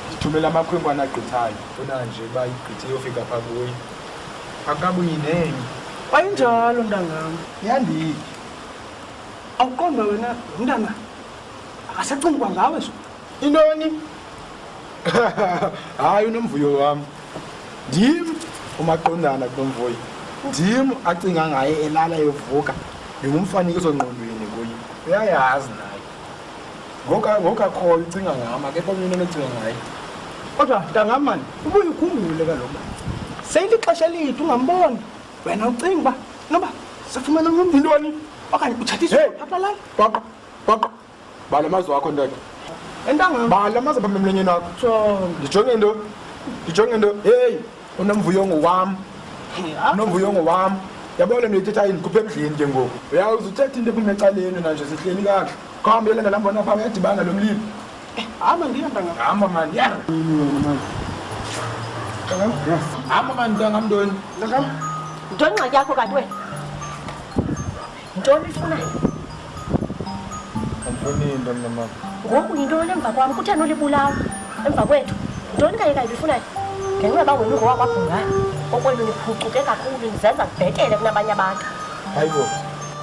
Ndithumela amakhwenkwana agqithayo. Funa nje uba igqithe yofika phaa kuyo. Akabuyi nenye. ayinjalo ntangam Yandiphi? awuqonda wena mntana akasacingi kwangawe so Intoni? Hayi unomvuyo wami. Ndim umaqondana kunomvuyo. Ndim acinga ngaye elala evuka. Ngumfanekiso ngqondweni kuye. Uyayazi naye. Ngoka khona ucinga ngama ke konke into ocinga ngaye. kodwa ntangam mani ubuye ukhumbule kaloku seyinto ixesha elithi ungamboni wena ucinga uba noba sifumana nomntu Intoni? okanye uthathiswa aphalala Baqa. Bala amazwi wakho ndoda. entangam Bala amazwi apha emlonyeni wakho. jonga Ndijonge into. Hey, unomvuyo ngowami. Unomvuyo ngowami. Yabona nithetha indikhuphe emdleni ke ngoku. Uyazi uthetha into ephuma ecaleni nanje sihleli kahle. Khambele nalambona apha uyadibana lo mlilo. hamba ndiya ntangam Hamba mani. Ya. Hamba mani ntangam ntoni? ntangam yintoni ingxaki yakho kanti wena yintoni ifunayo Andifuni into mna mama. ngoku yintoni emva kwam kutheni ulibulawa emva kwethu yintoni kayekayi ifunayo ngenxa yoba wena ungowakwabhungana okwenu niphucuke kakhulu nizenza kubhetele kunabanye abantu Hayibo.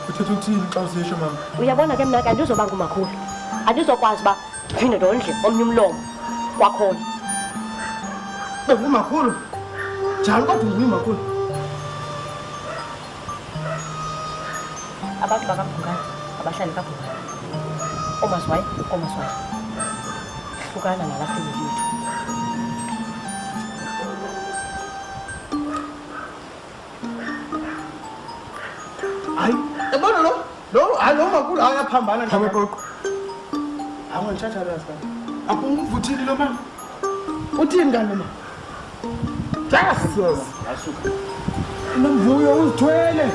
Uthetha uthini xa usisho mama? uyabona ke mna ke andizoba ngumakhulu andizokwazi uba ndiphinde ndondle omnye umlomo kwakhona bengumakhulu njani kodwa ungumakhulu abantu bakabhungana abahlali kabhungana omaswayi hlukana nalafeni lethu hayi yabona hayi lo makhulu ayaphambana Khame koko. awangitshatshalasa akunguvuthini lo mama uthini kanti ma Jesus asuka unomvuyo uzithwele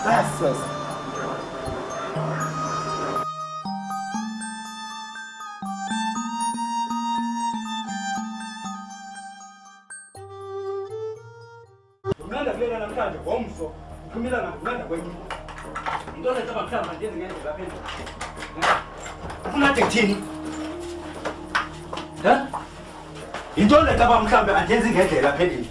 Jesus Umnanda kulela namhlanje ngomso uphumela namhlanje kwenye into le caba mhlamba ndenze ngendlela phezulu ufuna nje kuthini into le caba mhlawumbe andenzi ngendlela phezulu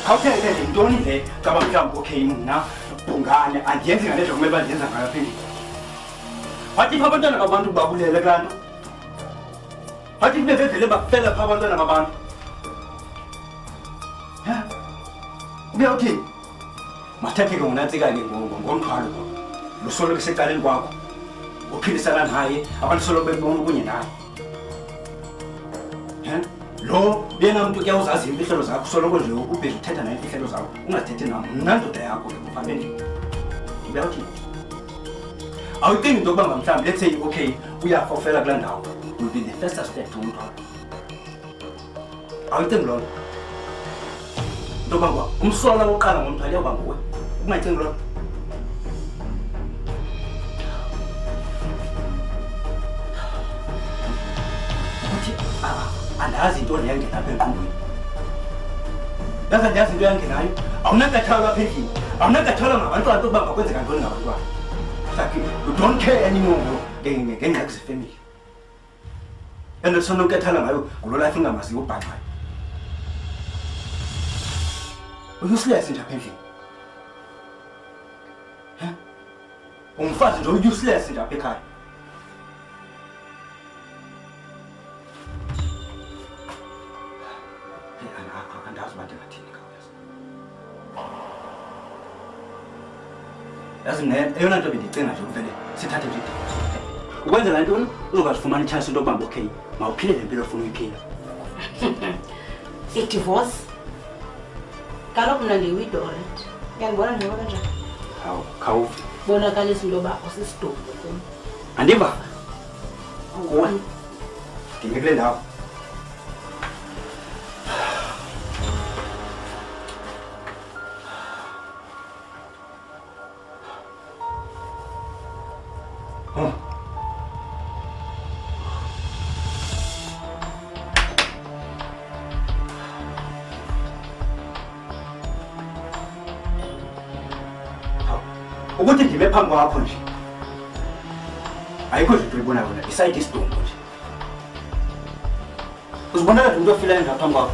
khawuthethe le ntoni le caba mhlawumbe okay mna bhungane andiyenzi ngale ndlela kumele uba ndiyenza ngayo phezulu wathi pha abantwana babantu babulele kulaa nto wathi kube vevele bafela pha abantwana babantu uyawuthini mathatheke ngunantsika-ke ngomthwalo lusolo kusecaleni kwakho uphilisana naye abantu solo bebona kunye naye lo yena umuntu ke uzazi imfihlelo zakho soloko nje ubheke uthetha naye imfihlelo zakho ungathethi nami nginandoda yakho ke kufanele ngiyathi awucingi into yokuba mhlawumbe let's say okay uyafa ufela kula ndawo will be the first step to umntwana awucingi lo ndoba umsola oqala ngomthwalo yoba nguwe ungacingi lo andazi into engena apha enqondweni yazi into yangenayo awunakathalwa apha endlini awunakathalwa ngabantwana ukuba ngakwenzeka ntoni ngabantwana like you don't care anymore ngengxaki zefamily and sonokathala ngayo ngulo life ingamaziyo ubhanqayo useless nje apha endlini umfazi nje useless nje apha ekhaya yazi mina eyona nto bendicinga nje uvele sithathe nje ukwenzela ntoni uzokuzifumana ichance into yokuba okay mawuphile le mpilo ofuna uyiphila i-divorce kaloku mna ndiyi-widow already uyandibona njengoba kanjani khawuve bonakalisa into yoba usisidumbu kum andiva kuwe ndime kule ndawo ukuthi ndime phambi kwakho nje ayikho nje into uyibonayo wena isayidi isidumbu nje uzibonela nje into ofilayo nje phambi kwakho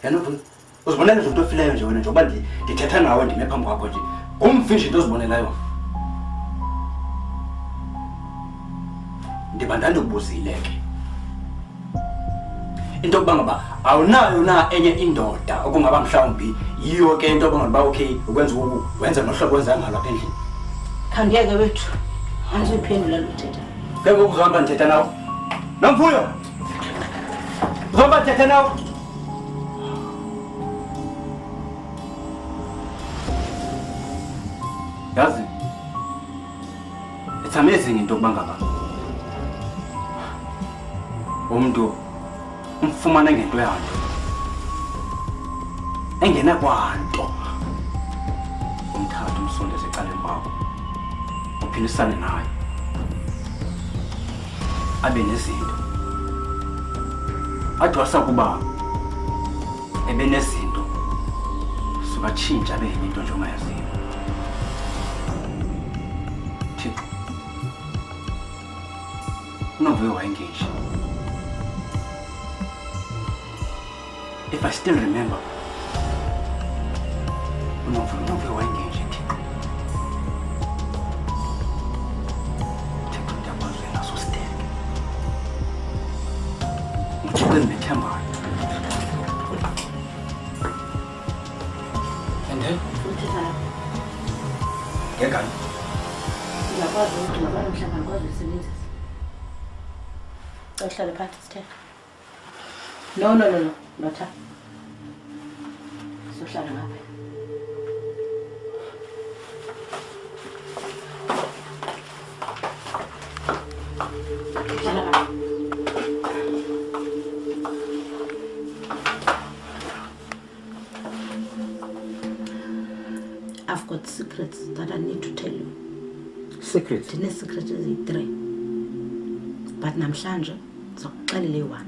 yanobuni uzibonela nje into ofilayo nje wena njengoba ndithetha nawe ndime phambi kwakho nje ngumfi nje into ozibonelayo ndiba ndandikubuzile ke into yokuba ngaba awunayo na enye indoda okungaba mhlawumbi yiyo ke into yokuba ngaba okay wenza nohlobo wenza ngalo apha endlini khangiyeke wethu andizuyiphendula luthetha ke ngoku uzohamba ndithetha nawe nomfuyo uzohamba ndithetha nawe yazi it's amazing into yokuba ngaba umntu umfumana ngento yanto engena kwanto umthatha umsondeze eqaleni kwakho uphilisane naye abe nezinto athi wasakuba ebe nezinto sukatshintsha abe yinto nje ongayaziyo Thixo unovuyo wayengeji. If I still remember, unovuyo wayengeji Thixo. Thixo ndiyakwazi wena sosteke. Ngithixo endimethembayo. And then? Ngekani? Ndiyakwazi ukuthi ngabani mhlawumbi andikwazi uyisebenzisa. Uhlale phantsi sithethe. No, Notha. Sohlala ngapha. I've got secrets that I need to tell you. Secrets? Ndine secrets eziyi-3. But namhlanje ndizokuxelela eyi-1.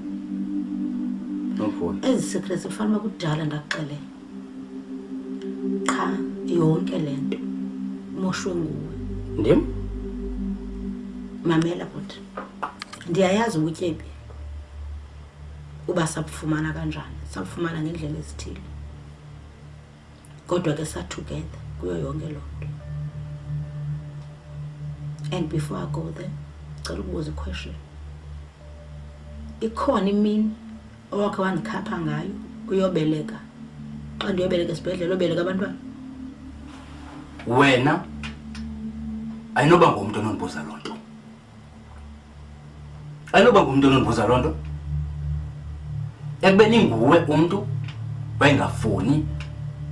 Ezi secrets kufanele kudala ndakuxelela. Qha yonke le nto moshwe nguwe. Ndim? Mamela bhuti. Ndiyayazi ubutyebi uba sabufumana kanjani. Sabufumana ngendlela ezithile. Kodwa ke sa-together kuyo yonke loo nto. And before I go there, ngicela ukubuza i-question. Ikhona imini owakhe wandikhapha ngayo uyobeleka. Xa ndiyobeleka esibhedlela obeleka abantwana. Wena ayinoba ngumntu onondibuza loo nto. Ayinoba ngumntu onondibuza loo nto. Ekubeni nguwe umntu wayengafuni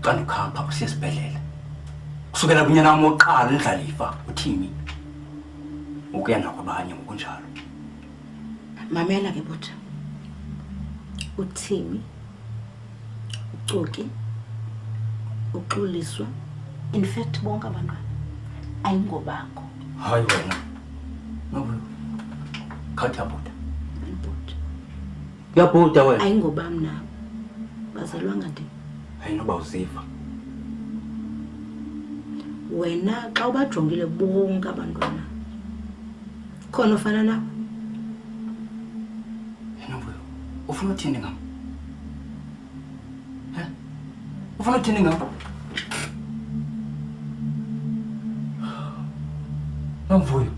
xa ndikhapha usiya esibhedlele. Kusukela kunyana wam wokuqala endlalifa uThimi. Ukuya nakwabanye ngokunjalo. Mamela ke bhuti. uThimi, uCoki, uXoliswa, in fact bonke abantwana ayingobakho. Hayi wena. Nobulo. Khathi yabuda. Yabuda wena. Ayingobam na. Bazalwanga ndi. Ayinoba uziva. Wena xa ubajongile bonke abantwana khona ufana nawe. Ufuna uthini ngam? Ufuna uthini ngam? Nomvuyo.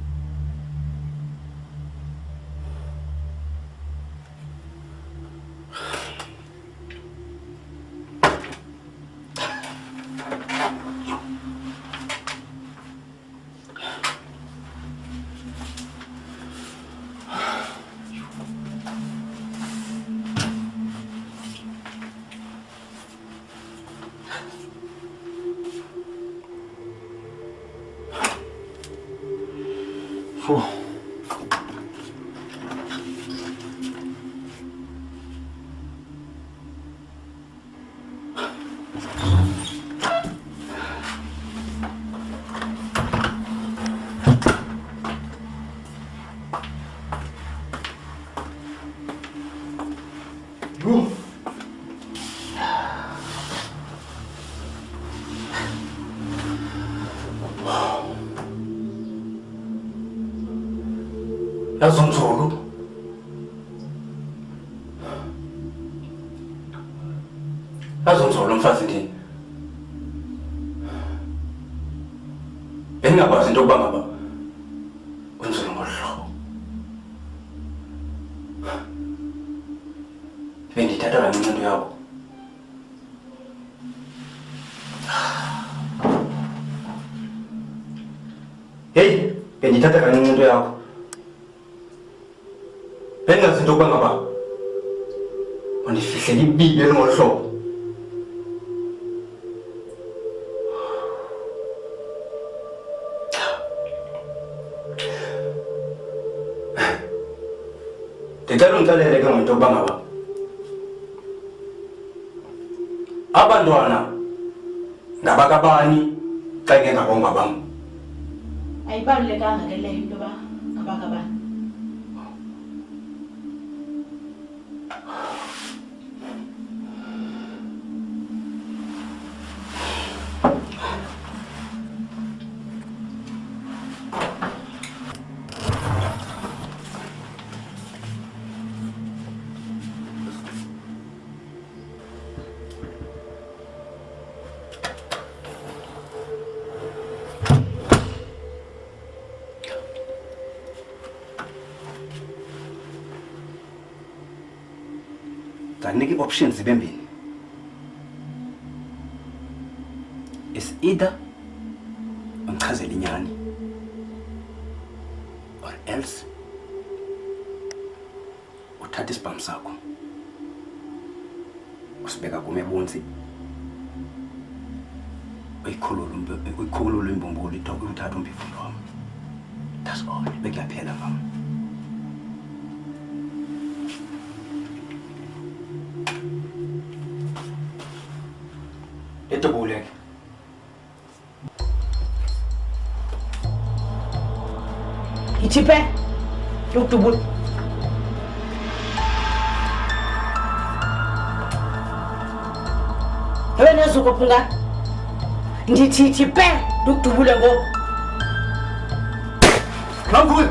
Yazonzolo. Yazonzolo mfazi ndini. Bengingakwazi into yokuba ngaba unzulu ngohlobo. Bendithatha kancinci into yakho. Hey, bendithatha kancinci into yakho. Bengazi into yokuba ngaba undifihlela ibibi elingolu. Ndicela undixelele ke ngento yokuba ngaba abantwana ngabakabani xa ingengabonga bam. Ayibalulekanga ke leyo into yoba ngabakabani. Niki options zibe mbini. Is either ungichazele inyani or else uthatha isibhamu sakho usibeka kumebunzi uyikhulula imbumbulu ithoko uthatha umphefumulo wami. That's all. Bekuyaphela mama. Ito bulag. Itipe, luktubul. Hewe nezuko punga. Ndithi itipe, luktubule ngo. Mangul.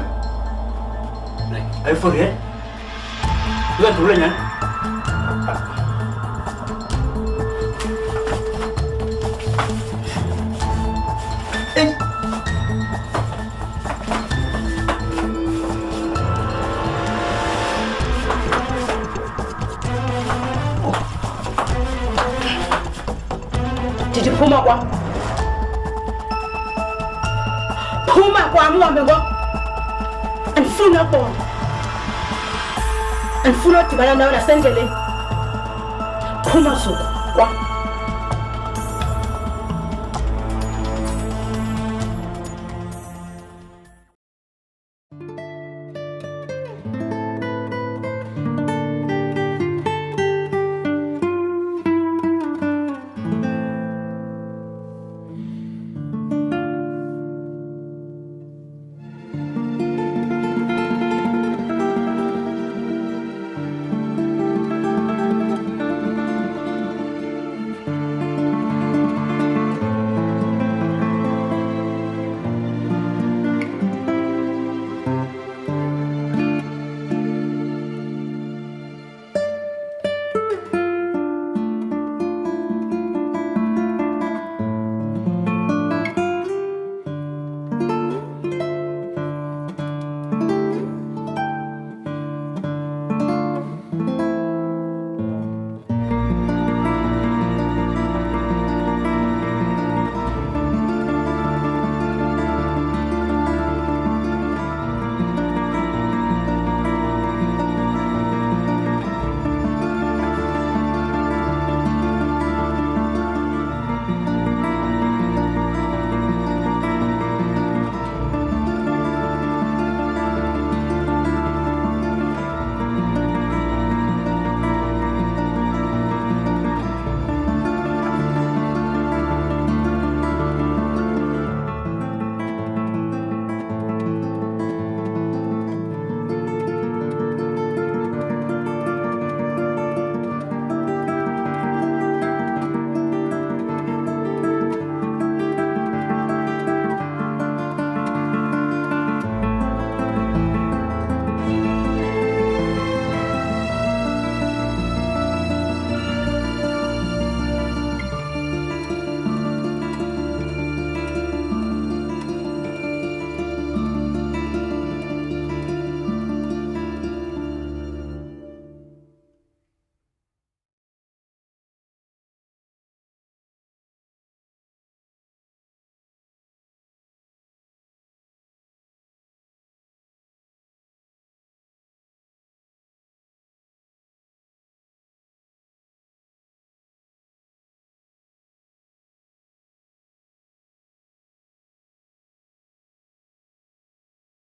Are you for real? You are doing it. Phuma kwa. Phuma kwami uhambe ngo. Andifuna ukubona. Andifuna udibana nawe nasendleleni. Phuma Zuku.